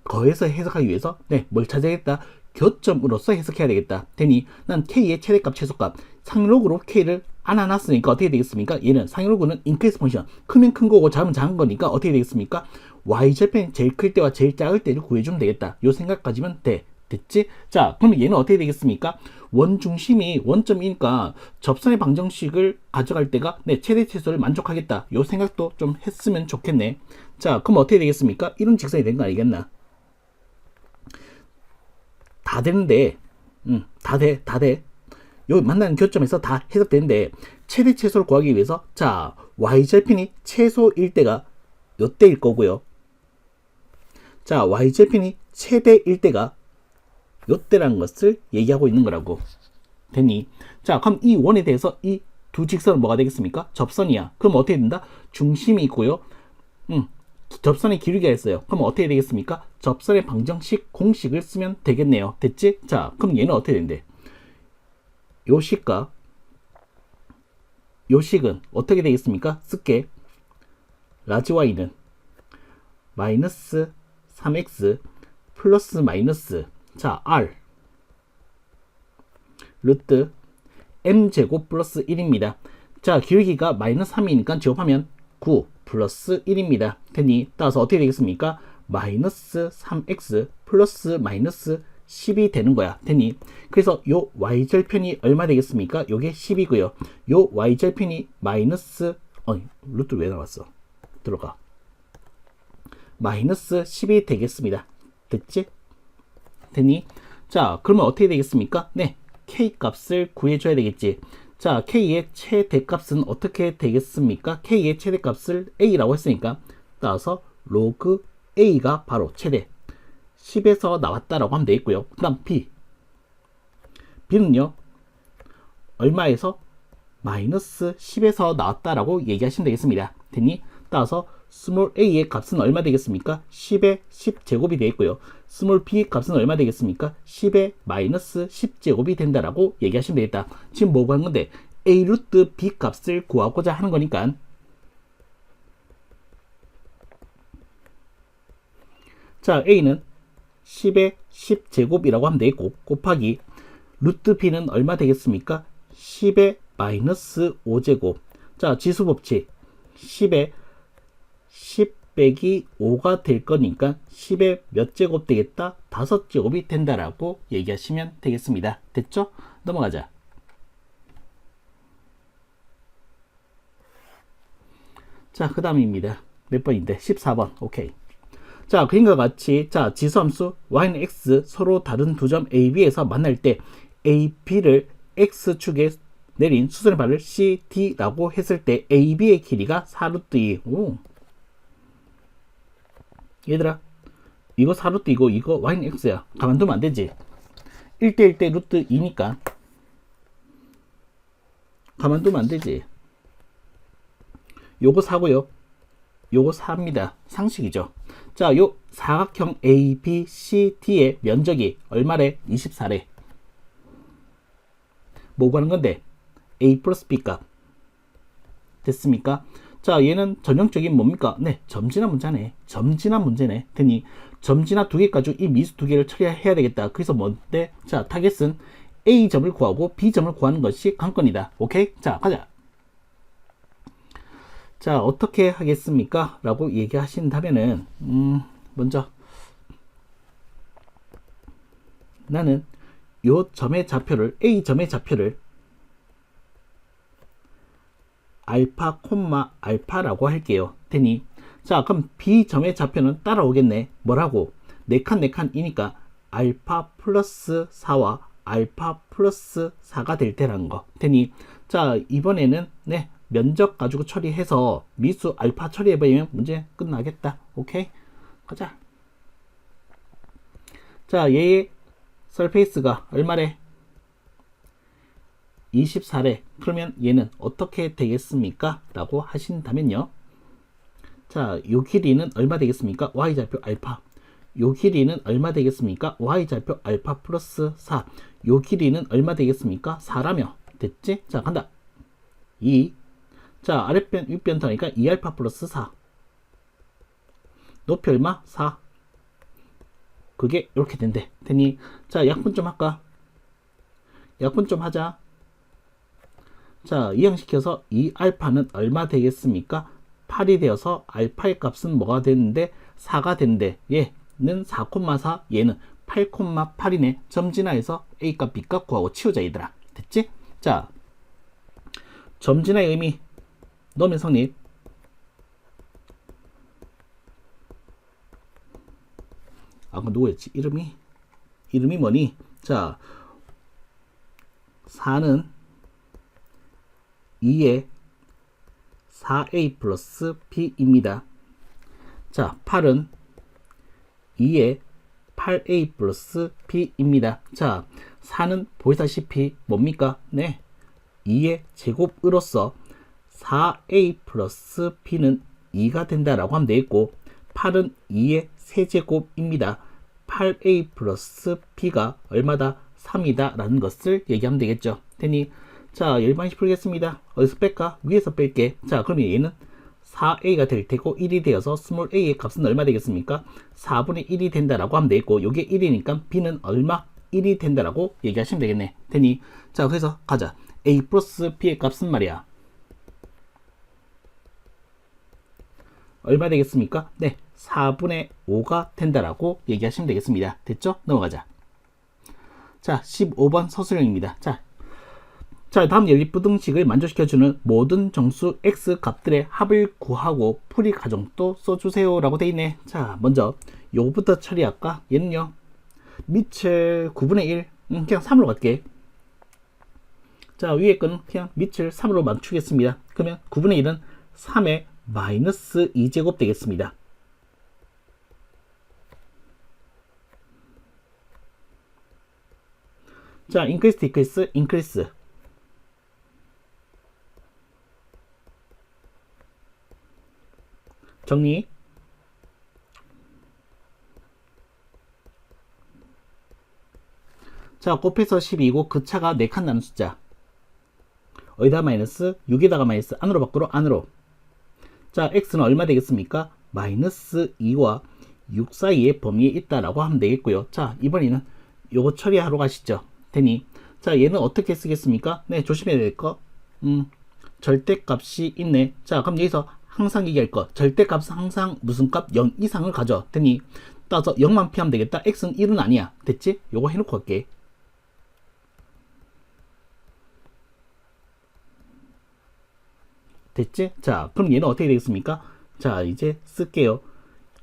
거에서 해석하기 위해서 네, 뭘 찾아야겠다? 교점으로서 해석해야 되겠다. 되니 난 k의 최대값 최소값 상록으로 k를 안아놨으니까 어떻게 되겠습니까? 얘는 상록으로는 인크리스 펑션 크면 큰 거고 작으면 작은 거니까 어떻게 되겠습니까? y절편이 제일 클 때와 제일 작을 때를 구해주면 되겠다. 요 생각 가지면 돼. 됐지? 자, 그럼 얘는 어떻게 되겠습니까? 원중심이 원점이니까 접선의 방정식을 가져갈 때가 네, 최대 최소를 만족하겠다. 요 생각도 좀 했으면 좋겠네. 자, 그럼 어떻게 되겠습니까? 이런 직선이 된 거 아니겠나? 다 되는데, 다 돼. 요 만나는 교점에서 다 해석되는데, 최대 최소를 구하기 위해서, 자, y절편이 최소일 때가 요때일 거고요. 자, y절편이 최대일 때가 요때라는 것을 얘기하고 있는 거라고. 됐니? 자, 그럼 이 원에 대해서 이 두 직선은 뭐가 되겠습니까? 접선이야. 그럼 어떻게 된다? 중심이 있고요. 접선의 기울기가 있어요. 그럼 어떻게 되겠습니까? 접선의 방정식 공식을 쓰면 되겠네요. 됐지? 자, 그럼 얘는 어떻게 된대? 요 식과 요 식은 어떻게 되겠습니까? 쓸게. 라지 y는 마이너스 3x 플러스 마이너스 자 r 루트 m제곱 플러스 1입니다. 자, 기울기가 마이너스 3이니까 제곱하면 9 플러스 1입니다. 됐니? 따라서 어떻게 되겠습니까? 마이너스 3x 플러스 마이너스 10이 되는 거야. 됐니? 그래서 요 y절편이 얼마 되겠습니까? 요게 10이고요. 요 y절편이 마이너스 루트 왜 나왔어? 들어가. 마이너스 10이 되겠습니다. 됐지? 됐니? 자, 그러면 어떻게 되겠습니까? 네, k 값을 구해줘야 되겠지. 자, k의 최대값은 어떻게 되겠습니까? k의 최대값을 a라고 했으니까 따라서 로그 a가 바로 최대 10에서 나왔다라고 하면 되겠고요. 그 다음 b는요 얼마에서? 마이너스 10에서 나왔다라고 얘기하시면 되겠습니다. 됐니? 따라서 스몰 a의 값은 얼마 되겠습니까? 10의 10제곱이 되겠고요. 스몰 b의 값은 얼마 되겠습니까? 10의 마이너스 10제곱이 된다라고 얘기하시면 되겠다. 지금 뭐 구하는 건데? a 루트 b 값을 구하고자 하는 거니까 자, a는 10의 10제곱이라고 하면 되겠고 곱하기 루트 b는 얼마 되겠습니까? 10의 마이너스 5제곱. 자, 지수법칙 10의 10 빼기 5가 될 거니까 10의 몇 제곱 되겠다? 5제곱이 된다라고 얘기하시면 되겠습니다. 됐죠? 넘어가자. 자, 그 다음입니다. 몇 번인데? 14번. 오케이. 자, 그림과 같이 자, 지수함수 y는 x 서로 다른 두 점 a, b에서 만날 때 a, b를 x축에 내린 수선의 발을 c, d라고 했을 때 a, b의 길이가 4루트 2. 오. 얘들아, 이거 4루트 이거 y는 x야. 가만두면 안되지. 1대1 대 루트 2니까 가만두면 안되지. 요거 4고요 요거 4입니다. 상식이죠. 자, 요 사각형 ABCD의 면적이 얼마래? 24래. 뭐 구하는 건데? A 플러스 B 값. 됐습니까? 자, 얘는 전형적인 뭡니까? 네, 점진화 문제네. 점진화 문제네. 됐니? 점진화 두 개 가지고 이 미수 두 개를 처리해야 되겠다. 그래서 뭔데? 자, 타겟은 A점을 구하고 B점을 구하는 것이 관건이다. 오케이? 자, 가자. 자, 어떻게 하겠습니까? 라고 얘기하신다면은 먼저 나는 요 점의 좌표를 A점의 좌표를 알파 콤마 알파라고 할게요. 되니? 자, 그럼 B점의 좌표는 따라오겠네. 뭐라고? 4칸 4칸이니까 알파 플러스 4와 알파 플러스 4가 될 때라는 거. 되니? 자, 이번에는 네, 면적 가지고 처리해서 미수 알파 처리해버리면 문제 끝나겠다. 오케이? 가자. 자, 얘의 서페이스가 얼마래? 24래. 그러면 얘는 어떻게 되겠습니까? 라고 하신다면요. 자, 요 길이는 얼마 되겠습니까? y좌표 알파. 요 길이는 얼마 되겠습니까? y좌표 알파 플러스 4. 요 길이는 얼마 되겠습니까? 4라며. 됐지? 자, 간다. 2. 자, 아랫변 윗변 더하니까 2알파 플러스 4. 높이 얼마? 4. 그게 이렇게 된대. 되니? 자, 약분 좀 할까? 약분 좀 하자. 자, 이항시켜서 2알파는 얼마 되겠습니까? 8이 되어서 알파의 값은 뭐가 되는데? 4가 되는데 얘는 4,4, 얘는 8,8이네. 점진화해서 A값, B값 구하고 치우자 얘들아. 됐지? 자, 점진화의 의미 넣으면 성립. 그 누구였지? 이름이 뭐니? 자, 4는 2에 4a 플러스 b입니다. 자, 8은 2에 8a 플러스 b입니다. 자, 4는 보시다시피 뭡니까? 네, 2의 제곱으로서 4a 플러스 b는 2가 된다라고 하면 되겠고, 8은 2의 세제곱입니다. 8a 플러스 b가 얼마다? 3이다 라는 것을 얘기하면 되겠죠. 되니 자, 일반식 풀겠습니다. 어디서 뺄까? 위에서 뺄게. 자, 그러면 얘는 4a가 될 테고 1이 되어서 스몰 a의 값은 얼마 되겠습니까? 4분의 1이 된다라고 하면 되겠고, 이게 1이니까 b는 얼마? 1이 된다라고 얘기하시면 되겠네. 되니 자, 그래서 가자. a 플러스 b의 값은 말이야, 얼마 되겠습니까? 네, 4분의 5가 된다라고 얘기하시면 되겠습니다. 됐죠? 넘어가자. 자, 15번 서술형입니다. 자, 다음 연립부등식을 만족시켜주는 모든 정수 x 값들의 합을 구하고 풀이 과정도 써주세요 라고 돼 있네. 자, 먼저 요거부터 처리할까? 얘는요, 밑을 9분의 1, 그냥 3으로 갈게. 자, 위에 거는 그냥 밑을 3으로 맞추겠습니다. 그러면 9분의 1은 3의 마이너스 2제곱 되겠습니다. 자, increase, decrease, increase. 정리. 자, 곱해서 12고 그 차가 4칸 나는 숫자. 어디다 마이너스? 6에다가 마이너스. 안으로 밖으로? 안으로. 자, x는 얼마 되겠습니까? 마이너스 2와 6 사이의 범위에 있다라고 하면 되겠고요. 자, 이번에는 요거 처리하러 가시죠. 되니 자, 얘는 어떻게 쓰겠습니까? 네, 조심해야 될 거. 절대값이 있네. 자, 그럼 여기서 항상 얘기할 거. 절대값은 항상 무슨 값? 0 이상을 가져. 되니 따라서 0만 피하면 되겠다. x는 1은 아니야. 됐지? 요거 해놓고 할게. 됐지? 자, 그럼 얘는 어떻게 되겠습니까? 자, 이제 쓸게요.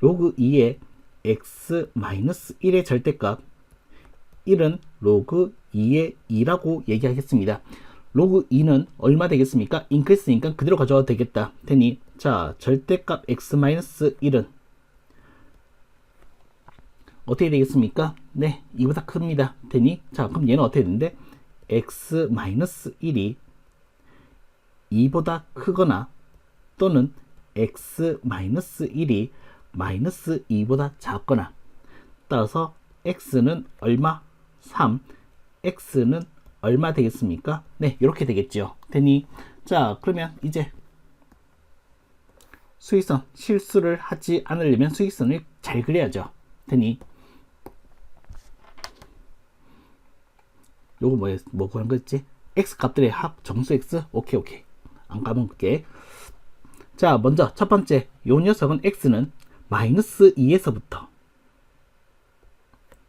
로그 2의 x-1의 절대값, 1은 로그 2의 2라고 얘기하겠습니다. 로그 2는 얼마 되겠습니까? 인크리스니까 그대로 가져와도 되겠다. 되니 자, 절대값 x-1은 어떻게 되겠습니까? 네, 2보다 큽니다. 되니 자, 그럼 얘는 어떻게 되는데? x-1이 2보다 크거나 또는 x-1이 마이너스 2보다 작거나, 따라서 x는 얼마? 3, x는 얼마 되겠습니까? 네, 이렇게 되겠죠. 되니 자, 그러면 이제 수위선, 실수를 하지 않으려면 수위선을 잘 그려야죠. 되니 요거 뭐 그런 거 있지? x 값들의 합, 정수 x. 오케이. 안 까먹을게. 자, 먼저 첫 번째, 요 녀석은 x는 마이너스 2에서부터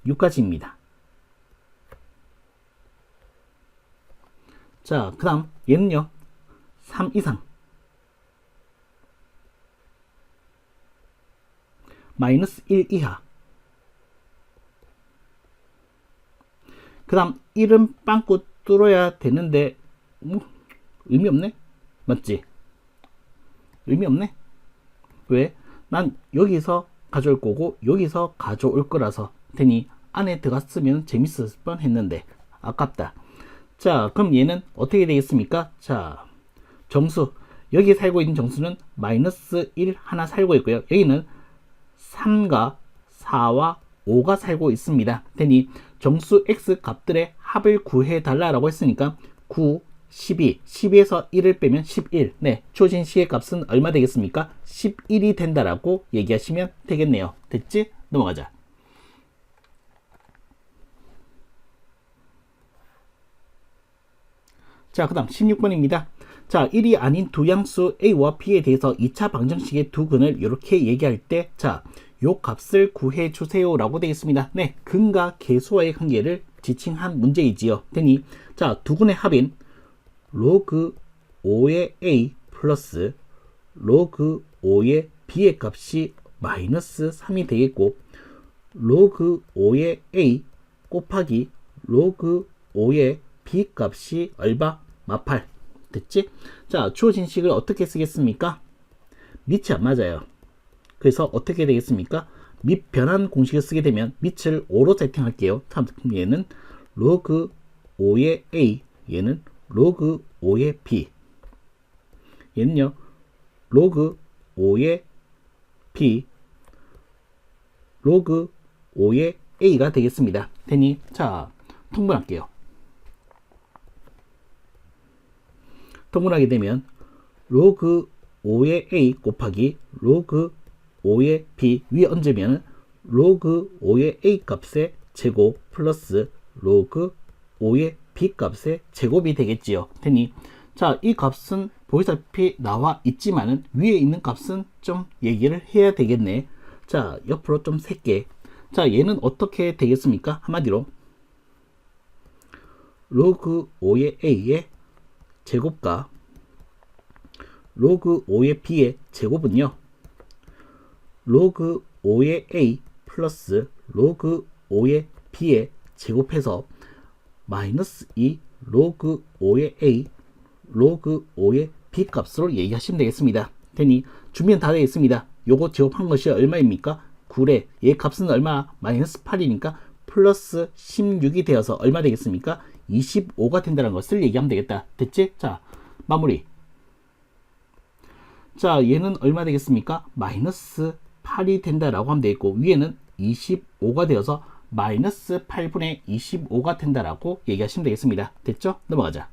6까지입니다. 자, 그 다음 얘는요, 3 이상, 마이너스 1 이하, 그 다음 1은 빵꾸 뚫어야 되는데 의미 없네? 맞지? 의미 없네? 왜? 난 여기서 가져올 거고 여기서 가져올 거라서. 되니 안에 들어갔으면 재밌었을 뻔 했는데 아깝다. 자, 그럼 얘는 어떻게 되겠습니까? 자, 정수, 여기 살고 있는 정수는 마이너스 1 하나 살고 있고요. 여기는 3과 4와 5가 살고 있습니다. 되니 정수 x 값들의 합을 구해 달라라고 했으니까 9, 12, 12에서 1을 빼면 11. 네, 주어진 시의 값은 얼마 되겠습니까? 11이 된다라고 얘기하시면 되겠네요. 됐지? 넘어가자. 자, 그 다음 16번입니다. 자, 1이 아닌 두 양수 A와 B에 대해서 2차 방정식의 두 근을 이렇게 얘기할 때, 자, 요 값을 구해 주세요 라고 되어 있습니다. 네, 근과 계수와의 관계를 지칭한 문제이지요. 되니 자, 두근의 합인 로그 5의 a 플러스 로그 5의 b의 값이 마이너스 3이 되겠고, 로그 5의 a 곱하기 로그 5의 b 값이 얼마? 마팔. 됐지? 자, 주어진 식을 어떻게 쓰겠습니까? 밑이 안 맞아요. 그래서 어떻게 되겠습니까? 밑 변환 공식을 쓰게 되면 밑을 5로 세팅할게요. 얘는 로그 5의 a, 얘는 로그 5의 b, 얘는요 로그 5의 b, 로그 5의 a가 되겠습니다. 되니 자, 통분할게요. 통분하게 되면 로그 5의 a 곱하기 로그 5의 b 위에 얹으면 로그 5의 a 값의 제곱 플러스 로그 5의 b 값의 제곱이 되겠지요. 되니 자, 이 값은 보시다시피 나와 있지만은 위에 있는 값은 좀 얘기를 해야 되겠네. 자, 옆으로 좀 셀게. 자, 얘는 어떻게 되겠습니까? 한마디로 로그 5의 a의 제곱과 로그 5의 b의 제곱은요 로그 5의 a 플러스 로그 5의 b의 제곱해서 마이너스 2 로그 5의 a 로그 5의 b 값으로 얘기하시면 되겠습니다. 되니 주면 다 되어 있습니다. 요거 제곱한 것이 얼마입니까? 9래. 얘 값은 얼마? 마이너스 8이니까 플러스 16이 되어서 얼마 되겠습니까? 25가 된다는 것을 얘기하면 되겠다. 됐지? 자, 마무리. 자, 얘는 얼마 되겠습니까? 마이너스 8이 된다라고 하면 되겠고, 위에는 25가 되어서 마이너스 8분의 25가 된다라고 얘기하시면 되겠습니다. 됐죠? 넘어가자.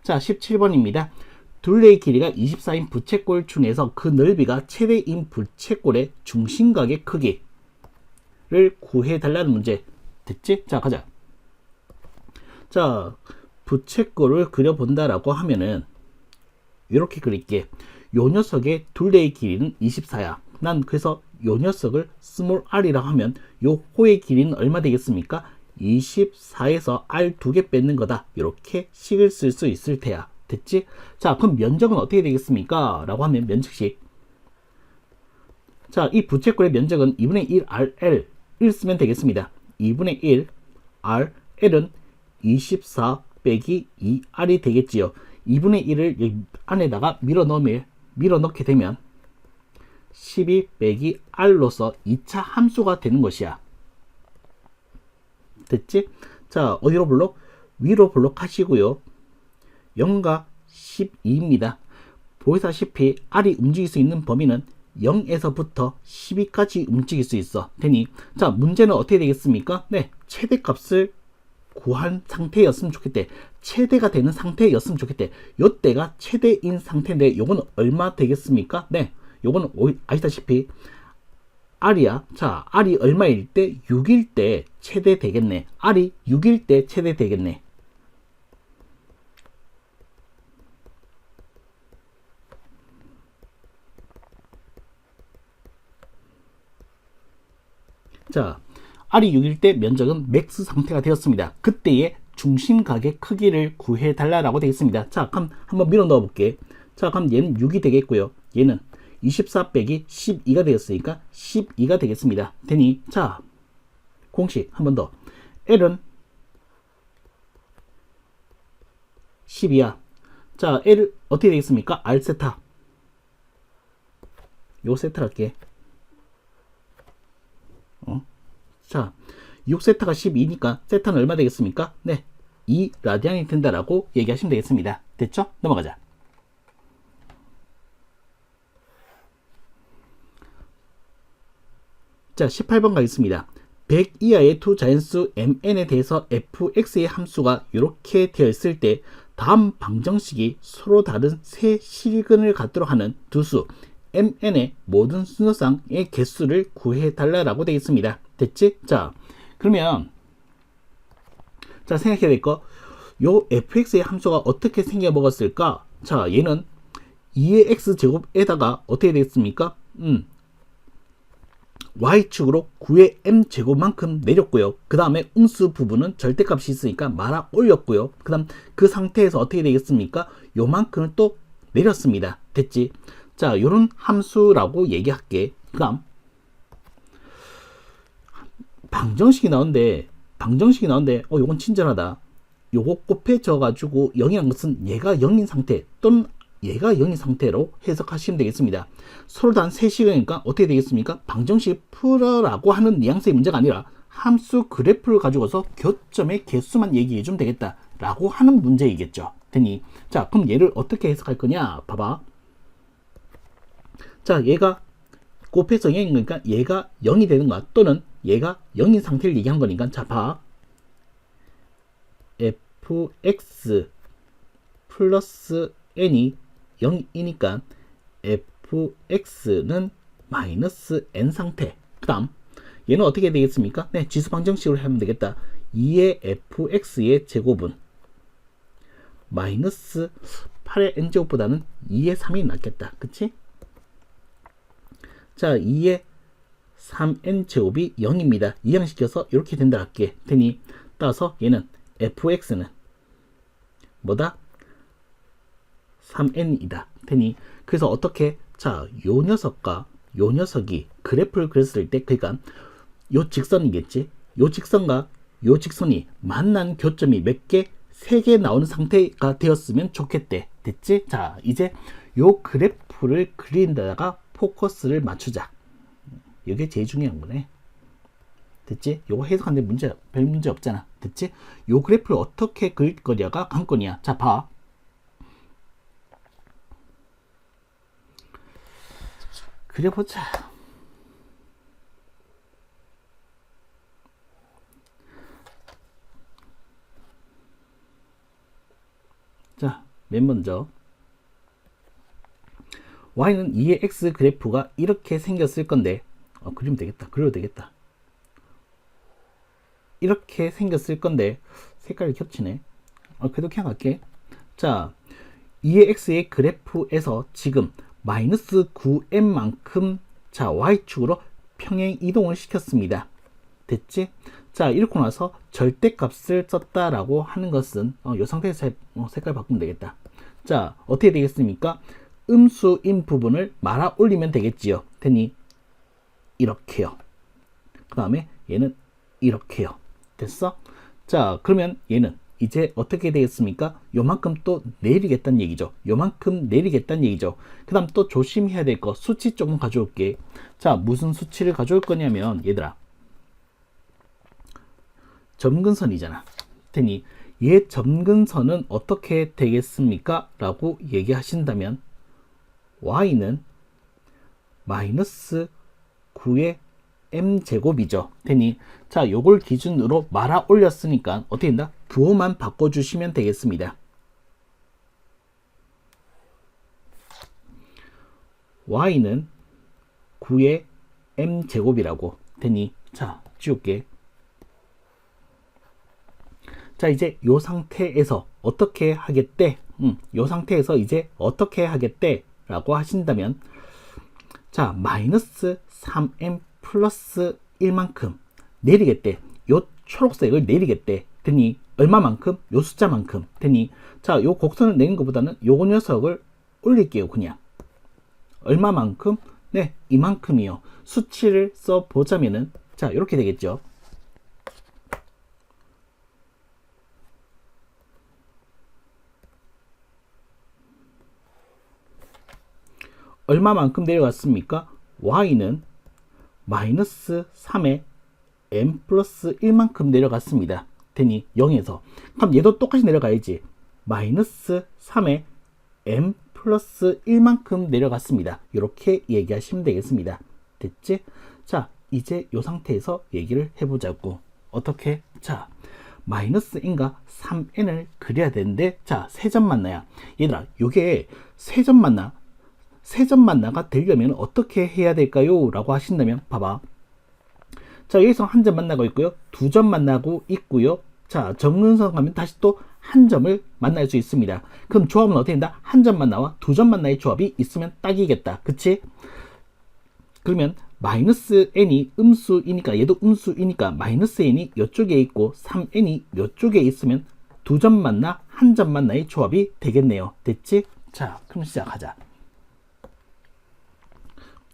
자, 17번입니다. 둘레의 길이가 24인 부채꼴 중에서 그 넓이가 최대인 부채꼴의 중심각의 크기를 구해달라는 문제. 됐지? 자, 가자. 자, 부채꼴을 그려본다라고 하면은 이렇게 그릴게. 요 녀석의 둘레의 길이는 24야. 난 그래서 요 녀석을 스몰 r이라고 하면 요 호의 길이는 얼마 되겠습니까? 24에서 r 2개 뺏는 거다. 이렇게 식을 쓸 수 있을 테야. 됐지? 자, 그럼 면적은 어떻게 되겠습니까? 라고 하면 면적식. 자, 이 부채꼴의 면적은 2분의 1 rl 1 쓰면 되겠습니다. 2분의 1 rl은 24 빼기 2r이 되겠지요. 2분의 1을 여기 안에다가 밀어넣게 되면 12 빼기 r로서 2차 함수가 되는 것이야. 됐지? 자, 어디로 블록? 위로 블록 하시고요. 0과 12입니다. 보시다시피 r이 움직일 수 있는 범위는 0에서부터 12까지 움직일 수 있어. 되니 자, 문제는 어떻게 되겠습니까? 네, 최대값을 구한 상태였으면 좋겠대. 최대가 되는 상태였으면 좋겠대. 요때가 최대인 상태인데 요거는 얼마 되겠습니까? 네, 요거는 아시다시피 r이야. 자, r이 얼마일 때? 6일 때 최대 되겠네. r이 6일 때 최대 되겠네. 자, r이 6일 때 면적은 맥스 상태가 되었습니다. 그때의 중심각의 크기를 구해달라고 되어 있습니다. 자, 그럼 한번 밀어 넣어 볼게. 자, 그럼 얘는 6이 되겠고요. 얘는 24 빼기 12가 되었으니까 12가 되겠습니다. 되니 자, 공식 한 번 더. L은 10이야. 자, L 어떻게 되겠습니까? R 세타. 요 세타 할게. 자, 6세타가 12니까 세타는 얼마 되겠습니까? 네, 2 라디안이 된다라고 얘기하시면 되겠습니다. 됐죠? 넘어가자. 자, 18번 가겠습니다. 100 이하의 두 자연수 mn에 대해서 fx의 함수가 이렇게 되어 있을 때 다음 방정식이 서로 다른 세 실근을 갖도록 하는 두 수 mn의 모든 순서상의 개수를 구해달라고 되어 있습니다. 됐지? 자, 그러면 자, 생각해야 될 거, 요 fx의 함수가 어떻게 생겨 먹었을까? 자, 얘는 2의 x제곱에다가 어떻게 되겠습니까? y축으로 9의 m제곱만큼 내렸고요. 그 다음에 음수 부분은 절대값이 있으니까 말아 올렸고요. 그 다음 그 상태에서 어떻게 되겠습니까? 요만큼을 또 내렸습니다. 됐지? 자, 요런 함수라고 얘기할게. 그 다음 방정식이 나오는데 요건 친절하다. 요거 곱해져 가지고 0이란 것은 얘가 0인 상태 또는 얘가 0인 상태로 해석하시면 되겠습니다. 서로 단 3시간이니까 어떻게 되겠습니까? 방정식 풀어라고 하는 뉘앙스의 문제가 아니라 함수 그래프를 가지고서 교점의 개수만 얘기해 주면 되겠다 라고 하는 문제이겠죠. 되니 자, 그럼 얘를 어떻게 해석할 거냐? 봐봐. 자, 얘가 곱해서 0인 거니까 얘가 0이 되는 거야. 또는 얘가 0인 상태를 얘기한 거니까 자, 봐. fx 플러스 n이 0이니까 fx는 마이너스 n 상태. 그 다음 얘는 어떻게 되겠습니까? 네, 지수 방정식으로 하면 되겠다. 2의 fx의 제곱은 마이너스 8의 n제곱보다는 2의 3이 낫겠다. 그치? 자, 2의 3n제곱이 0입니다. 이항시켜서 이렇게 된다 할게. 되니 따라서 얘는 fx는 뭐다? 3n이다. 되니 그래서 어떻게 자, 요 녀석과 요 녀석이 그래프를 그렸을 때 그러니까 요 직선이겠지. 요 직선과 요 직선이 만난 교점이 몇 개? 3개 나오는 상태가 되었으면 좋겠대. 됐지? 자, 이제 요 그래프를 그린 데다가 포커스를 맞추자. 이게 제일 중요한 거네. 됐지? 요거 해석하는데 별 문제 없잖아. 됐지? 요 그래프를 어떻게 그릴 거냐가 관건이야. 자, 봐. 그려보자. 자, 맨 먼저 y는 2의 x 그래프가 이렇게 생겼을 건데 그리면 되겠다. 그려도 되겠다. 이렇게 생겼을 건데 색깔이 겹치네. 그래도 그냥 갈게. 자, 2의 x의 그래프에서 지금 마이너스 9m만큼 자, y축으로 평행 이동을 시켰습니다. 됐지? 자, 이렇게 나서 절대값을 썼다라고 하는 것은 이 상태에서 색깔 바꾸면 되겠다. 자, 어떻게 되겠습니까? 음수인 부분을 말아 올리면 되겠지요. 되니 이렇게요. 그 다음에 얘는 이렇게요. 됐어? 자, 그러면 얘는 이제 어떻게 되겠습니까? 요만큼 또 내리겠다는 얘기죠. 요만큼 내리겠다는 얘기죠. 그 다음 또 조심해야 될 거 수치 조금 가져올게. 자, 무슨 수치를 가져올 거냐면 얘들아, 점근선이잖아. 되니 얘 점근선은 어떻게 되겠습니까? 라고 얘기하신다면 y는 마이너스 9의 m제곱이죠. 되니 자, 요걸 기준으로 말아 올렸으니까 어떻게 된다? 부호만 바꿔주시면 되겠습니다. y는 9의 m제곱이라고 되니 자, 지울게. 자, 이제 요 상태에서 어떻게 하겠대? 요 상태에서 이제 어떻게 하겠대? 라고 하신다면 자, 마이너스 3m 플러스 1만큼 내리겠대. 요 초록색을 내리겠대. 되니 얼마만큼? 요 숫자만큼. 되니 자, 요 곡선을 내린 것보다는 요 녀석을 올릴게요. 그냥 얼마만큼? 네, 이만큼이요. 수치를 써보자면은 자, 이렇게 되겠죠. 얼마만큼 내려갔습니까? y는 마이너스 3의 m 플러스 1만큼 내려갔습니다. 되니 0에서 그럼 얘도 똑같이 내려가야지. 마이너스 3의 m 플러스 1만큼 내려갔습니다. 이렇게 얘기하시면 되겠습니다. 됐지? 자, 이제 이 상태에서 얘기를 해보자고. 어떻게? 자, 마이너스 n과 3n을 그려야 되는데 자, 세 점 만나야. 얘들아, 요게 세 점 만나가 되려면 어떻게 해야 될까요? 라고 하신다면 봐봐. 자, 여기서 한 점 만나고 있고요. 두 점 만나고 있고요. 자, 정근선 가면 다시 또 한 점을 만날 수 있습니다. 그럼 조합은 어떻게 된다? 한 점 만나와 두 점 만나의 조합이 있으면 딱이겠다. 그치? 그러면 마이너스 n이 음수이니까 얘도 음수이니까 마이너스 n이 이쪽에 있고 3n이 이쪽에 있으면 두 점 만나 한 점 만나의 조합이 되겠네요. 됐지? 자, 그럼 시작하자.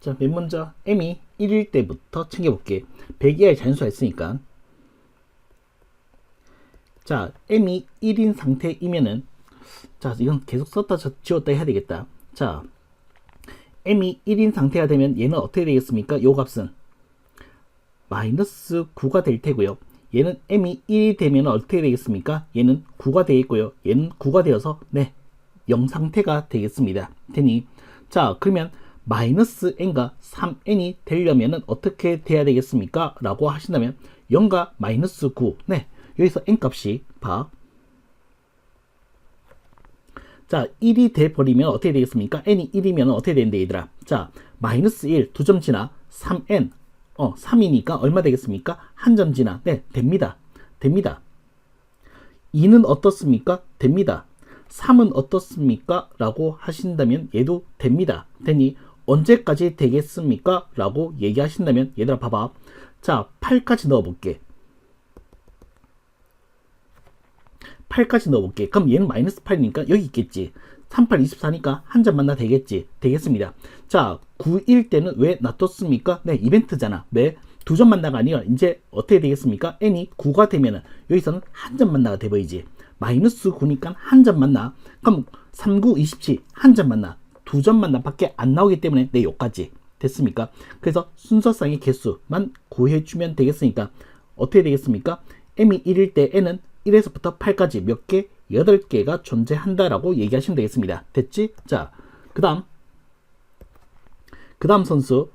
자, 맨 먼저 m이 1일 때부터 챙겨볼게. 100 이하의 자연수가 있으니까. 자, m이 1인 상태이면은, 자, 이건 계속 썼다 지웠다 해야 되겠다. 자, m이 1인 상태가 되면 얘는 어떻게 되겠습니까? 요 값은 마이너스 9가 될 테고요. 얘는 m이 1이 되면 어떻게 되겠습니까? 얘는 9가 되겠고요. 얘는 9가 되어서 네, 0 상태가 되겠습니다. 되니, 자, 그러면 마이너스 n과 3n이 되려면 어떻게 돼야 되겠습니까? 라고 하신다면 0과 마이너스 9, 네, 여기서 n 값이 봐. 자, 1이 돼버리면 어떻게 되겠습니까? n이 1이면 어떻게 되는데, 얘들아? 자, 마이너스 1, 두 점 지나 3n, 3이니까 얼마 되겠습니까? 한 점 지나, 네, 됩니다. 됩니다. 2는 어떻습니까? 됩니다. 3은 어떻습니까? 라고 하신다면 얘도 됩니다. 되니 언제까지 되겠습니까? 라고 얘기하신다면 얘들아 봐봐. 자, 8까지 넣어볼게. 8까지 넣어볼게. 그럼 얘는 마이너스 8이니까 여기 있겠지. 38, 24니까 한 점 만나 되겠지. 되겠습니다. 자, 9일 때는 왜 놔뒀습니까? 네, 이벤트잖아. 왜? 두 점 만나가 아니라 이제 어떻게 되겠습니까? n이 9가 되면은 여기서는 한 점 만나가 돼버리지. 마이너스 9니까 한 점 만나. 그럼 39, 27 한 점 만나. 두 점 만나 밖에 안 나오기 때문에 네, 요까지. 됐습니까? 그래서 순서상의 개수만 구해주면 되겠으니까 어떻게 되겠습니까? m이 1일 때 n은 1에서부터 8까지 몇 개? 8개가 존재한다라고 얘기하시면 되겠습니다. 됐지? 자, 그 다음 선수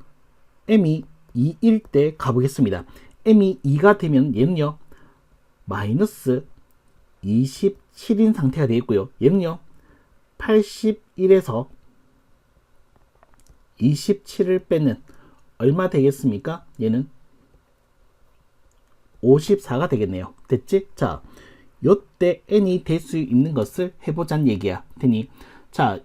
m이 2일 때 가보겠습니다. m이 2가 되면 얘는요 마이너스 27인 상태가 되겠고요. 얘는요 81에서 27을 빼는 얼마 되겠습니까? 얘는 54가 되겠네요. 됐지? 자, 요때 n이 될 수 있는 것을 해보자는 얘기야. 되니, 자,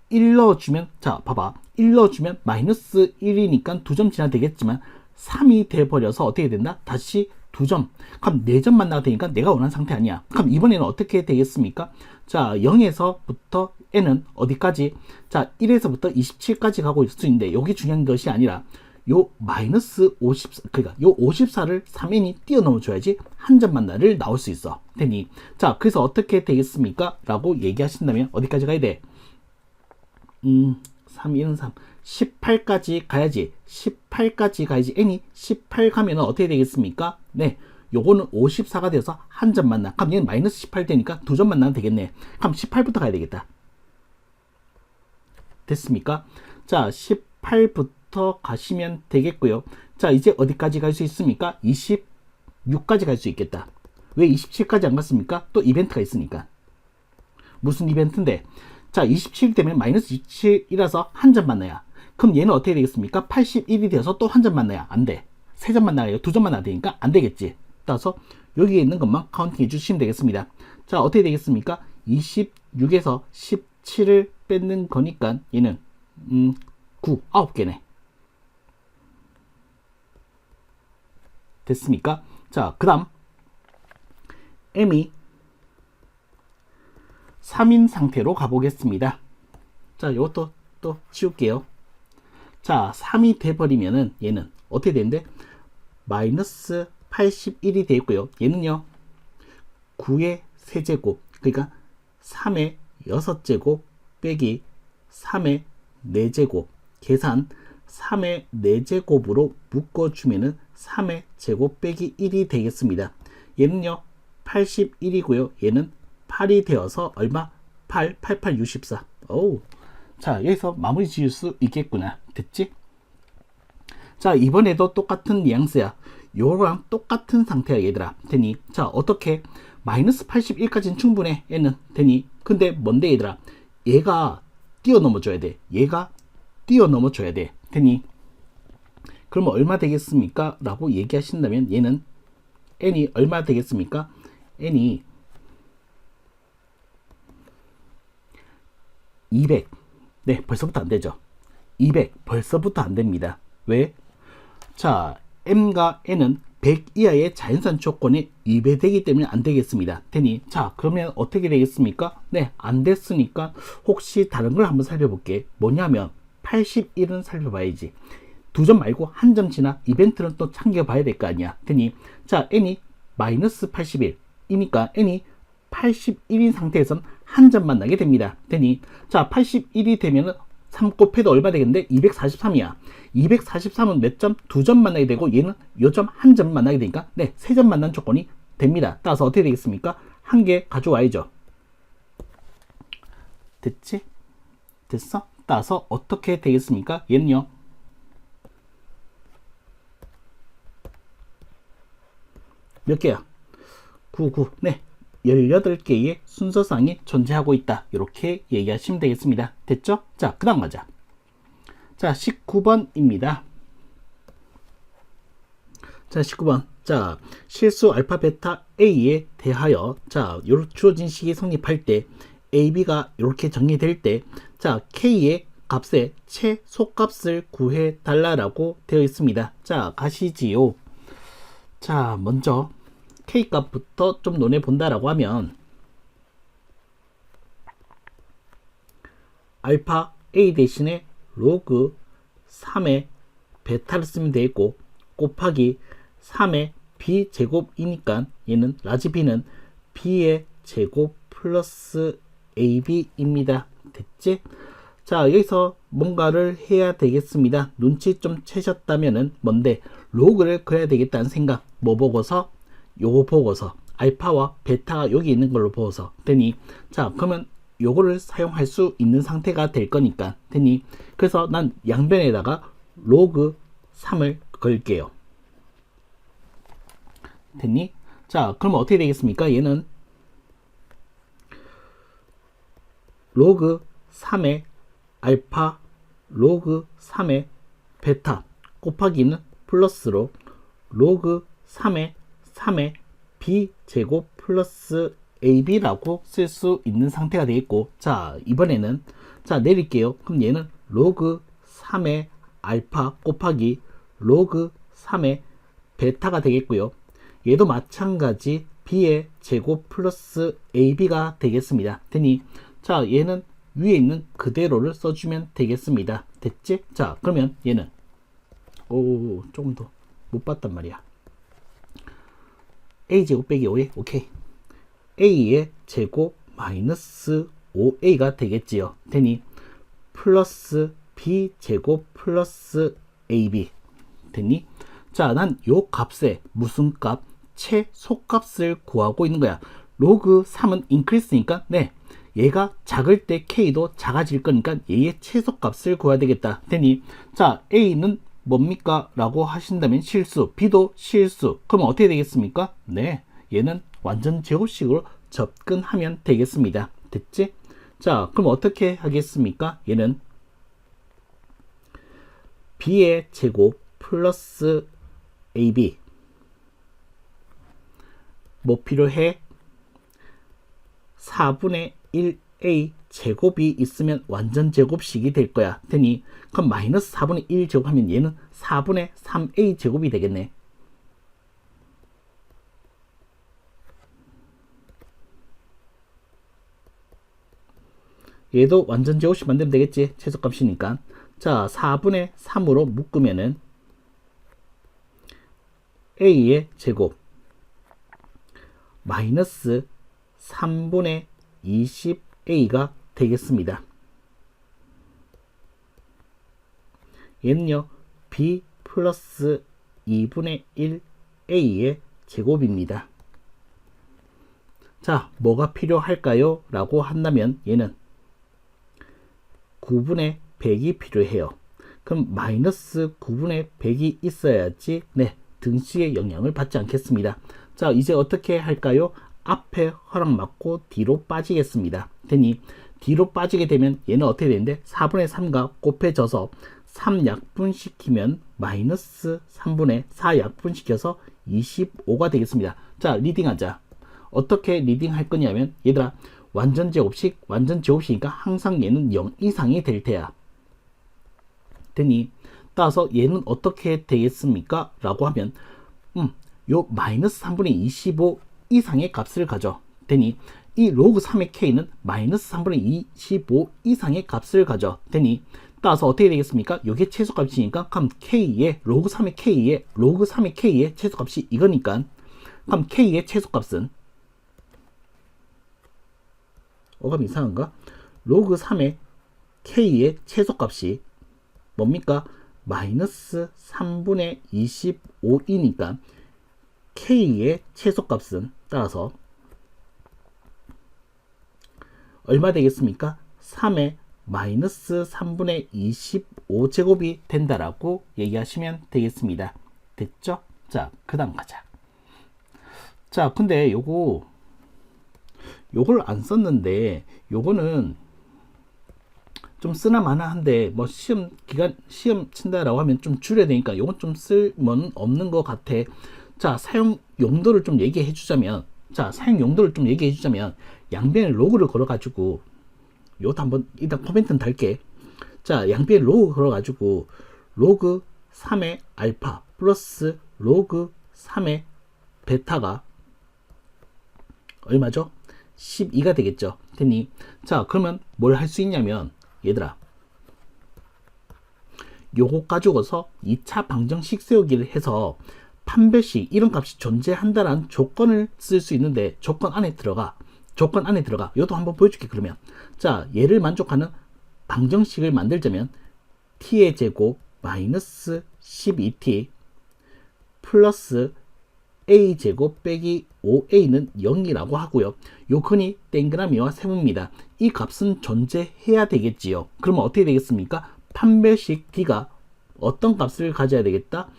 1 넣어주면, 자, 봐봐. 1 넣어주면 마이너스 1이니까 두 점 지나 되겠지만 3이 돼버려서 어떻게 된다? 다시 두 점. 그럼 4점 만나가 되니까 내가 원하는 상태 아니야. 그럼 이번에는 어떻게 되겠습니까? 자, 0에서부터 n은 어디까지? 자, 1에서부터 27까지 가고 있을 수 있는데 여기 중요한 것이 아니라 요 마이너스 54, 그러니까 요 54를 3n이 뛰어넘어 줘야지 한 점 만나를 나올 수 있어. 되니, 자, 그래서 어떻게 되겠습니까? 라고 얘기하신다면 어디까지 가야 돼? 3, 1은 3, 18까지 가야지. 18까지 가야지. n이 18 가면 어떻게 되겠습니까? 네, 요거는 54가 되어서 한 점 만나. 그럼 얘는 마이너스 18 되니까 두 점 만나면 되겠네. 그럼 18부터 가야 되겠다. 됐습니까? 자, 18부터 가시면 되겠고요. 자, 이제 어디까지 갈 수 있습니까? 26까지 갈 수 있겠다. 왜 27까지 안 갔습니까? 또 이벤트가 있으니까. 무슨 이벤트인데? 자, 27 되면 마이너스 27이라서 한 점 만나야. 그럼 얘는 어떻게 되겠습니까? 81이 되어서 또 한 점 만나야. 안 돼. 세 점 만나야. 두 점 만나야 되니까 안 되겠지. 따라서 여기에 있는 것만 카운팅 해주시면 되겠습니다. 자, 어떻게 되겠습니까? 26에서 17을 뺏는 거니까 얘는 9, 9개네. 됐습니까? 자, 그 다음 m이 3인 상태로 가보겠습니다. 자, 이것도 또 지울게요. 자, 3이 돼버리면은 얘는 어떻게 되는데? 마이너스 81이 되겠고요. 얘는요 9의 세제곱, 그러니까 3의 6제곱 빼기 3의 4제곱 계산 3의 4제곱으로 묶어주면은 3의 제곱 빼기 1이 되겠습니다. 얘는요 81이고요. 얘는 8이 되어서 얼마? 8, 88, 64. 오, 자, 여기서 마무리 지을 수 있겠구나. 됐지? 자, 이번에도 똑같은 뉘앙스야. 요거랑 똑같은 상태야, 얘들아. 되니, 자, 어떻게? 마이너스 81까지는 충분해, 얘는. 되니, 근데 뭔데, 얘들아? 얘가 뛰어넘어 줘야 돼. 얘가 뛰어넘어 줘야 돼. 되니, 그러면 얼마 되겠습니까? 라고 얘기하신다면 얘는 n이 얼마 되겠습니까? n이 200. 네, 벌써부터 안 되죠. 200 벌써부터 안 됩니다. 왜? 자, m과 n은 100 이하의 자연산 조건에 위배되기 때문에 안 되겠습니다. 되니, 자, 그러면 어떻게 되겠습니까? 네, 안 됐으니까 혹시 다른 걸 한번 살펴볼게. 뭐냐면 81은 살펴봐야지. 2점 말고 한 점 지나 이벤트는 또 챙겨봐야 될 거 아니야. 되니, 자, n이 마이너스 81이니까 n이 81인 상태에선 한 점만 나게 됩니다. 되니, 자, 81이 되면은 3 곱해도 얼마 되겠는데 243이야. 243은 몇 점? 2점 만나게 되고 얘는 요점 한 점 만나게 되니까 네, 3점 만난 조건이 됩니다. 따라서 어떻게 되겠습니까? 한 개 가져와야죠. 됐지? 됐어? 따라서 어떻게 되겠습니까? 얘는요. 몇 개야? 99. 네. 18개의 순서상이 존재하고 있다. 이렇게 얘기하시면 되겠습니다. 됐죠? 자, 그 다음 가자. 자, 19번입니다. 자, 19번. 자, 실수 알파 베타 A에 대하여 자, 요 주어진 식이 성립할 때 AB가 이렇게 정리될 때 자, K의 값의 최소값을 구해 달라라고 되어 있습니다. 자, 가시지요. 자, 먼저 K값부터 좀 논해 본다라고 하면 알파 A 대신에 로그 3의 베타를 쓰면 되겠고 곱하기 3의 B 제곱이니까 얘는 라지 B는 B의 제곱 플러스 AB입니다. 됐지? 자, 여기서 뭔가를 해야 되겠습니다. 눈치 좀 채셨다면은 뭔데? 로그를 그려야 되겠다는 생각. 뭐 보고서? 요거 보고서 알파와 베타가 여기 있는 걸로 보고서 되니, 자, 그러면 요거를 사용할 수 있는 상태가 될 거니까 되니, 그래서 난 양변에다가 로그 3을 걸게요. 됐니? 자, 그러면 어떻게 되겠습니까? 얘는 로그 3의 알파 로그 3의 베타 곱하기는 플러스로 로그 3의 B 제곱 플러스 AB라고 쓸 수 있는 상태가 되겠고, 자, 이번에는 자, 내릴게요. 그럼 얘는 로그 3의 알파 곱하기 로그 3의 베타가 되겠고요. 얘도 마찬가지 B의 제곱 플러스 AB가 되겠습니다. 되니, 자, 얘는 위에 있는 그대로를 써주면 되겠습니다. 됐지? 자, 그러면 얘는 조금 더 못 봤단 말이야. A제곱 빼기 5A, 오케이. A의 제곱 마이너스 5A가 되겠지요. 되니 플러스 B제곱 플러스 AB 되니, 자, 난 요 값에 무슨 값? 최소값을 구하고 있는 거야. 로그 3은 인크리스니까 네, 얘가 작을 때 K도 작아질 거니까 얘의 최소값을 구해야 되겠다. 되니, 자, A는 뭡니까? 라고 하신다면 실수, B도 실수. 그럼 어떻게 되겠습니까? 네, 얘는 완전 제곱식으로 접근하면 되겠습니다. 됐지? 자, 그럼 어떻게 하겠습니까? 얘는 B의 제곱 플러스 AB 뭐 필요해? 4분의 1A 제곱이 있으면 완전 제곱식이 될 거야. 되니, 그럼 마이너스 4분의 1 제곱하면 얘는 4분의 3A 제곱이 되겠네. 얘도 완전 제곱식 만들면 되겠지. 최소값이니까. 자, 4분의 3으로 묶으면은 A의 제곱 마이너스 3분의 20A가 되겠습니다. 얘는요, B 플러스 2분의 1A의 제곱입니다. 자, 뭐가 필요할까요? 라고 한다면 얘는 9분의 100이 필요해요. 그럼 마이너스 9분의 100이 있어야지 네, 등식의 영향을 받지 않겠습니다. 자, 이제 어떻게 할까요? 앞에 허락 맞고 뒤로 빠지겠습니다. 되니 뒤로 빠지게 되면 얘는 어떻게 되는데 4분의 3과 곱해져서 3 약분시키면 마이너스 3분의 4 약분시켜서 25가 되겠습니다. 자, 리딩하자. 어떻게 리딩할 거냐면 얘들아, 완전 제곱식이니까 항상 얘는 0 이상이 될 테야. 되니 따라서 얘는 어떻게 되겠습니까? 라고 하면 요 마이너스 3분의 25 이상의 값을 가져. 되니 이 로그 3의 k는 마이너스 3분의 25 이상의 값을 가져. 되니 따라서 어떻게 되겠습니까? 요게 최소값이니까 그럼 k의 로그 3의 k의 로그 3의 k의 최소값이 이거니까 그럼 k의 최소값은 어감 이상한가? 로그 3의 k의 최소값이 뭡니까? 마이너스 3분의 25이니까 k의 최소값은 따라서 얼마 되겠습니까? 3의 마이너스 3분의 25제곱이 된다라고 얘기하시면 되겠습니다. 됐죠? 자, 그 다음 가자. 자, 근데 요걸 안 썼는데 요거는 좀 쓰나 마나 한데 뭐 시험 친다라고 하면 좀 줄여야 되니까 요건 좀 쓸모는 없는 것 같아. 자, 사용 용도를 좀 얘기해 주자면 양변에 로그를 걸어 가지고 요것도 한번 일단 코멘트는 달게. 자, 양변에 로그 걸어 가지고 로그 3의 알파 플러스 로그 3의 베타가 얼마죠? 12가 되겠죠. 되니 자, 그러면 뭘 할 수 있냐면 얘들아, 요거 가지고서 2차 방정식 세우기를 해서 판별식 이런 값이 존재한다는 조건을 쓸 수 있는데 조건 안에 들어가. 이것도 한번 보여줄게. 그러면 자, 얘를 만족하는 방정식을 만들자면 t의 제곱 마이너스 12t 플러스 a 제곱 빼기 5a는 0이라고 하고요. 요 근이 동그라미와 세모입니다. 이 값은 존재해야 되겠지요. 그러면 어떻게 되겠습니까? 판별식 d가 어떤 값을 가져야 되겠다?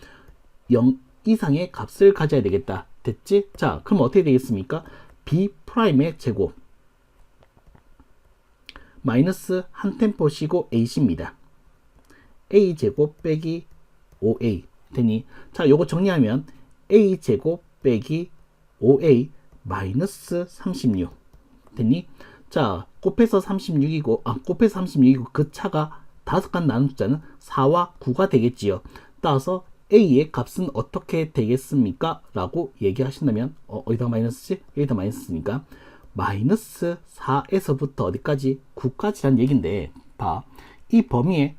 0 이상의 값을 가져야 되겠다. 됐지? 자, 그럼 어떻게 되겠습니까? b'의 제곱 마이너스 한 템포 쉬고 ac입니다. a 제곱 빼기 5a 되니 자, 요거 정리하면 a 제곱 빼기 5a 마이너스 36 되니 자, 곱해서 36이고 그 차가 5간 나눈 숫자는 4와 9가 되겠지요. 따라서 a의 값은 어떻게 되겠습니까? 라고 얘기하신다면 어디다 마이너스지? 여기다 마이너스니까 마이너스 4에서부터 어디까지? 9까지란 얘긴데 봐, 이 범위에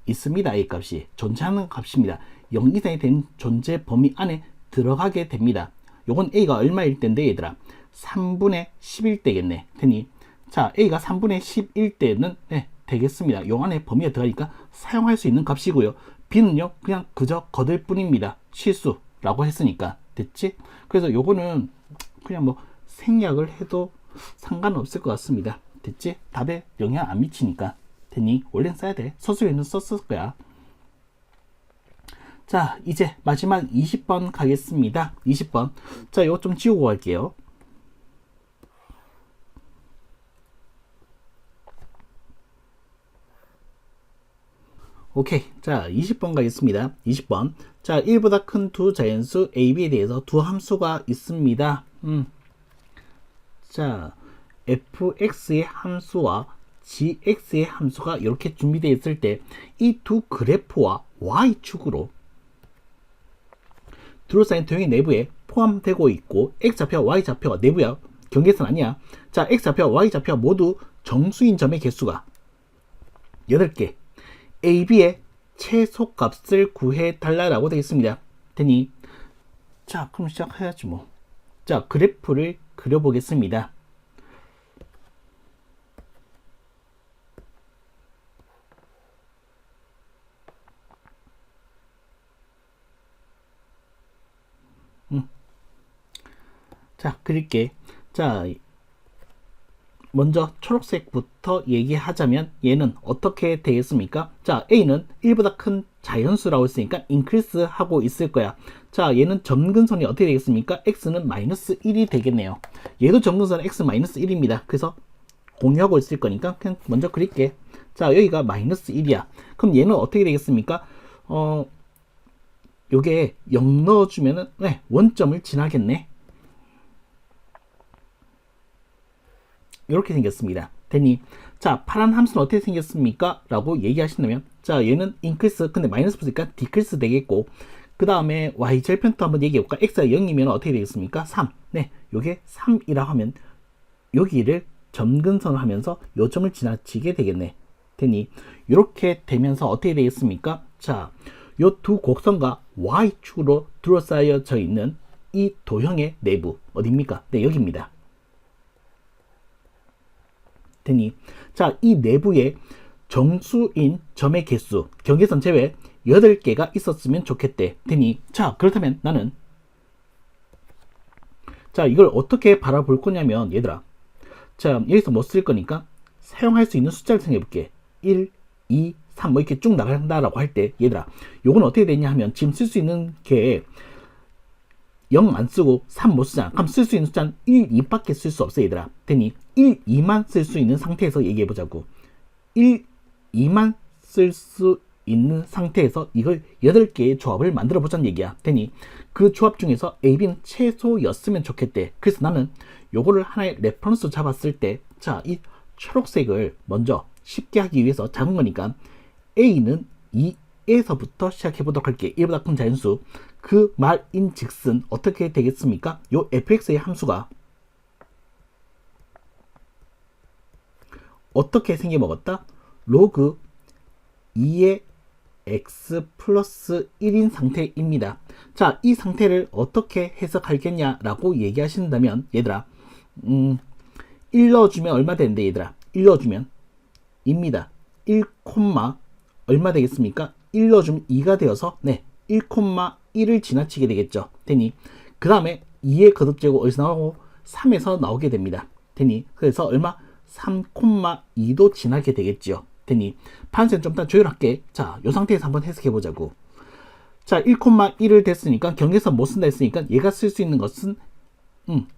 있습니다. a 값이 존재하는 값입니다. 0 이상이 된 존재 범위 안에 들어가게 됩니다. 요건 a가 얼마일 때인데 얘들아 3분의 10일 때겠네. 되니 자, a가 3분의 10일 때는 네, 되겠습니다. 요 안에 범위에 들어가니까 사용할 수 있는 값이고요. b는요 그냥 그저 거들 뿐입니다. 실수라고 했으니까. 됐지? 그래서 요거는 그냥 뭐 생략을 해도 상관없을 것 같습니다. 됐지? 답에 영향 안 미치니까. 되니 원래는 써야 돼. 서술에는 썼을 거야. 자, 이제 마지막 20번 가겠습니다. 20번. 자, 이거 좀 지우고 갈게요. 오케이. 자, 20번 가겠습니다. 20번. 자, 1보다 큰 두 자연수 A, B에 대해서 두 함수가 있습니다. 자, fx의 함수와 gx의 함수가 이렇게 준비되어 있을 때 이 두 그래프와 y축으로 둘러싸인 도형의 내부에 포함되고 있고 x좌표와 y좌표가 내부야. 경계선 아니야. 자, x좌표와 y좌표가 모두 정수인 점의 개수가 8개. a, b의 최소값을 구해달라고 되어 있습니다. 되니 자, 그럼 시작해야지 뭐. 자, 그래프를 그려보겠습니다. 자, 그릴게. 자, 먼저 초록색부터 얘기하자면 얘는 어떻게 되겠습니까? 자, A는 1보다 큰 자연수라고 했으니까 increase 하고 있을 거야. 자, 얘는 점근선이 어떻게 되겠습니까? X는 마이너스 1이 되겠네요. 얘도 점근선 X 마이너스 1입니다. 그래서 공유하고 있을 거니까 그냥 먼저 그릴게. 자, 여기가 마이너스 1이야. 그럼 얘는 어떻게 되겠습니까? 요게 0 넣어주면은 네, 원점을 지나겠네. 이렇게 생겼습니다. 되니 자 파란 함수는 어떻게 생겼습니까? 라고 얘기하신다면 자 얘는 increase 근데 마이너스 붙으니까 decrease 되겠고 그 다음에 y 절편도 한번 얘기해볼까? x가 0이면 어떻게 되겠습니까? 3. 네, 요게 3이라 하면 여기를 점근선을 하면서 요점을 지나치게 되겠네. 되니 이렇게 되면서 어떻게 되겠습니까? 자, 요 두 곡선과 y축으로 둘러싸여져 있는 이 도형의 내부 어디입니까? 네, 여기입니다. 되니 자, 이 내부에 정수인 점의 개수 경계선 제외 8개가 있었으면 좋겠대. 되니 자, 그렇다면 나는 자, 이걸 어떻게 바라볼 거냐면 얘들아 자, 여기서 뭐 쓸 거니까 사용할 수 있는 숫자를 생각해 볼게. 1, 2, 3 뭐 이렇게 쭉 나간다라고 할 때 얘들아 요건 어떻게 되냐 하면 지금 쓸 수 있는 게 0 안 쓰고 3 못 쓰잖아. 그럼 쓸 수 있는 숫자는 1, 2밖에 쓸 수 없어 얘들아. 되니 1, 2만 쓸 수 있는 상태에서 얘기해 보자고. 1, 2만 쓸 수 있는 상태에서 이걸 8개의 조합을 만들어 보자는 얘기야. 되니 그 조합 중에서 A, B는 최소였으면 좋겠대. 그래서 나는 요거를 하나의 레퍼런스 잡았을 때 자, 이 초록색을 먼저 쉽게 하기 위해서 잡은 거니까 A는 2에서부터 시작해 보도록 할게. 1보다 큰 자연수. 그 말인 즉슨 어떻게 되겠습니까? 요 fx의 함수가 어떻게 생겨 먹었다? 로그 2의 x 플러스 1인 상태입니다. 자, 이 상태를 어떻게 해석하겠냐라고 얘기하신다면 얘들아 1 넣어주면 얼마 되는데 얘들아 1 넣어주면 입니다. 1, 얼마 되겠습니까? 1 넣어주면 2가 되어서 네 1,1을 지나치게 되겠죠. 되니 그 다음에 2의 거듭제곱 어디서 나오고 3에서 나오게 됩니다. 되니 그래서 얼마? 3,2도 지나게 되겠지요. 되니 판세는 좀 더 조율할게. 자, 이 상태에서 한번 해석해 보자고. 자, 1,1을 됐으니까 경계선 못 쓴다 했으니까 얘가 쓸 수 있는 것은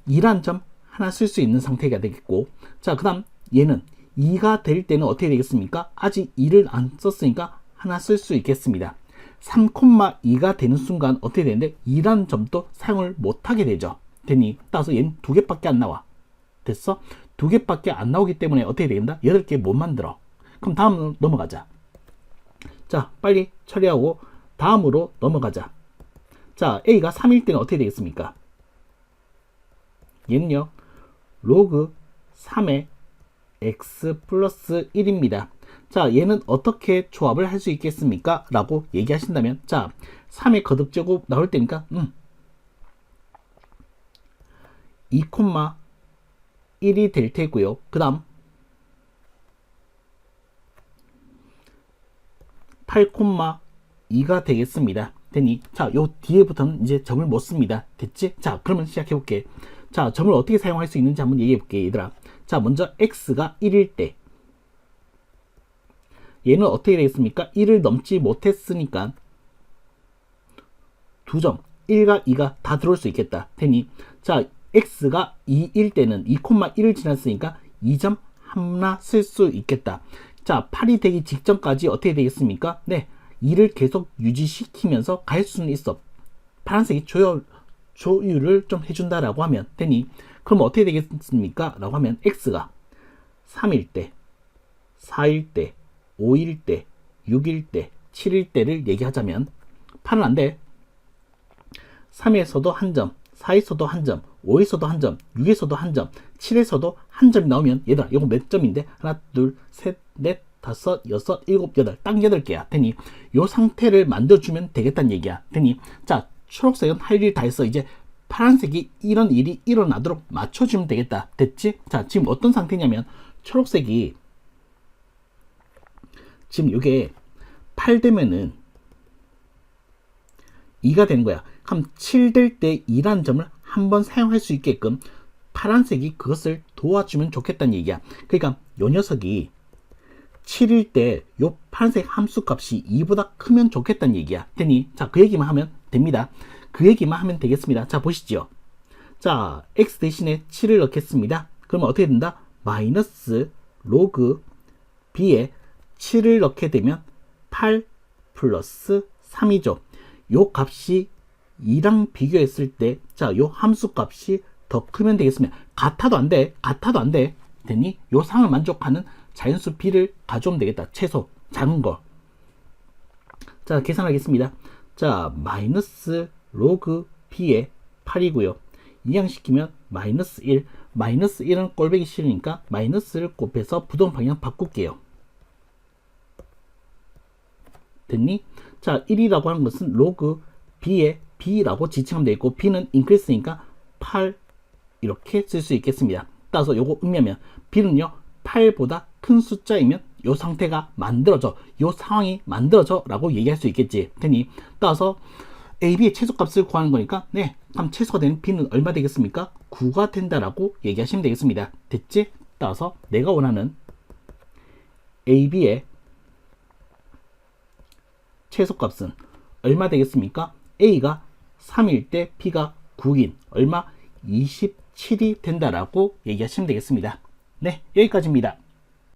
2란 점 하나 쓸 수 있는 상태가 되겠고 자, 그 다음 얘는 2가 될 때는 어떻게 되겠습니까? 아직 2를 안 썼으니까 하나 쓸 수 있겠습니다. 3,2가 되는 순간 어떻게 되는데 2란 점도 사용을 못하게 되죠. 되니 따라서 얘는 2개밖에 안 나와. 됐어? 2개밖에 안 나오기 때문에 어떻게 되겠다? 8개 못 만들어. 그럼 다음으로 넘어가자. 자, 빨리 처리하고 다음으로 넘어가자. 자, A가 3일 때는 어떻게 되겠습니까? 얘는요 로그 3의 x 플러스 1입니다. 자, 얘는 어떻게 조합을 할 수 있겠습니까? 라고 얘기하신다면 자, 3의 거듭제곱 나올 때니까 2,1이 될 테고요. 그 다음 8,2가 되겠습니다. 되니 자, 요 뒤에부터는 이제 점을 못 씁니다. 됐지? 자, 그러면 시작해 볼게. 자, 점을 어떻게 사용할 수 있는지 한번 얘기해 볼게 얘들아. 자, 먼저 x가 1일 때 얘는 어떻게 되겠습니까? 1을 넘지 못했으니까 2점 1과 2가 다 들어올 수 있겠다. 되니 자, x가 2일 때는 2,1을 지났으니까 2점 하나 쓸 수 있겠다. 자, 8이 되기 직전까지 어떻게 되겠습니까? 네, 2를 계속 유지시키면서 갈 수는 있어. 파란색이 조율을 좀 해준다라고 하면 되니 그럼 어떻게 되겠습니까? 라고 하면 x가 3일 때, 4일 때, 5일 때, 6일 때, 7일 때를 얘기하자면 8은 안 돼. 3에서도 한 점, 4에서도 한 점, 5에서도 한 점, 6에서도 한 점, 7에서도 한 점이 나오면 얘들아 이거 몇 점인데? 하나, 둘, 셋, 넷, 다섯, 여섯, 일곱, 여덟, 딱 8개야. 되니 요 상태를 만들어주면 되겠다는 얘기야. 되니 자, 초록색은 할 일 다 했어. 이제 파란색이 이런 일이 일어나도록 맞춰주면 되겠다. 됐지? 자, 지금 어떤 상태냐면 초록색이 지금 이게 8 되면은 2가 되는 거야. 그럼 7 될 때 2라는 점을 한번 사용할 수 있게끔 파란색이 그것을 도와주면 좋겠다는 얘기야. 그러니까 요 녀석이 7일 때 요 파란색 함수 값이 2보다 크면 좋겠다는 얘기야. 되니 자, 그 얘기만 하면 됩니다. 그 얘기만 하면 되겠습니다. 자, 보시죠. 자, x 대신에 7을 넣겠습니다. 그러면 어떻게 된다? 마이너스 로그 b에 7을 넣게 되면 8 플러스 3이죠. 요 값이 2랑 비교했을 때 자, 요 함수 값이 더 크면 되겠습니다. 같아도 안 돼. 같아도 안 돼. 됐니? 요 상을 만족하는 자연수 b를 가져오면 되겠다. 최소 작은 거. 자, 계산하겠습니다. 자, 마이너스 로그 b의 8이고요. 이항시키면 마이너스 1. 마이너스 1은 꼴배기 싫으니까 마이너스를 곱해서 부동 방향 바꿀게요. 됐니? 자, 1이라고 하는 것은 로그 b의 b라고 지칭하면 되겠고, b는 increase니까 8 이렇게 쓸 수 있겠습니다. 따라서 요거 의미하면 b는요 8보다 큰 숫자이면 요 상태가 만들어져, 요 상황이 만들어져 라고 얘기할 수 있겠지. 됐니? 따라서 a, b의 최소값을 구하는 거니까, 네, 그럼 최소가 되는 b는 얼마 되겠습니까? 9가 된다라고 얘기하시면 되겠습니다. 됐지? 따라서 내가 원하는 a, b의 최소값은 얼마 되겠습니까? a가 3일 때 b가 9인 얼마? 27이 된다라고 얘기하시면 되겠습니다. 네, 여기까지입니다.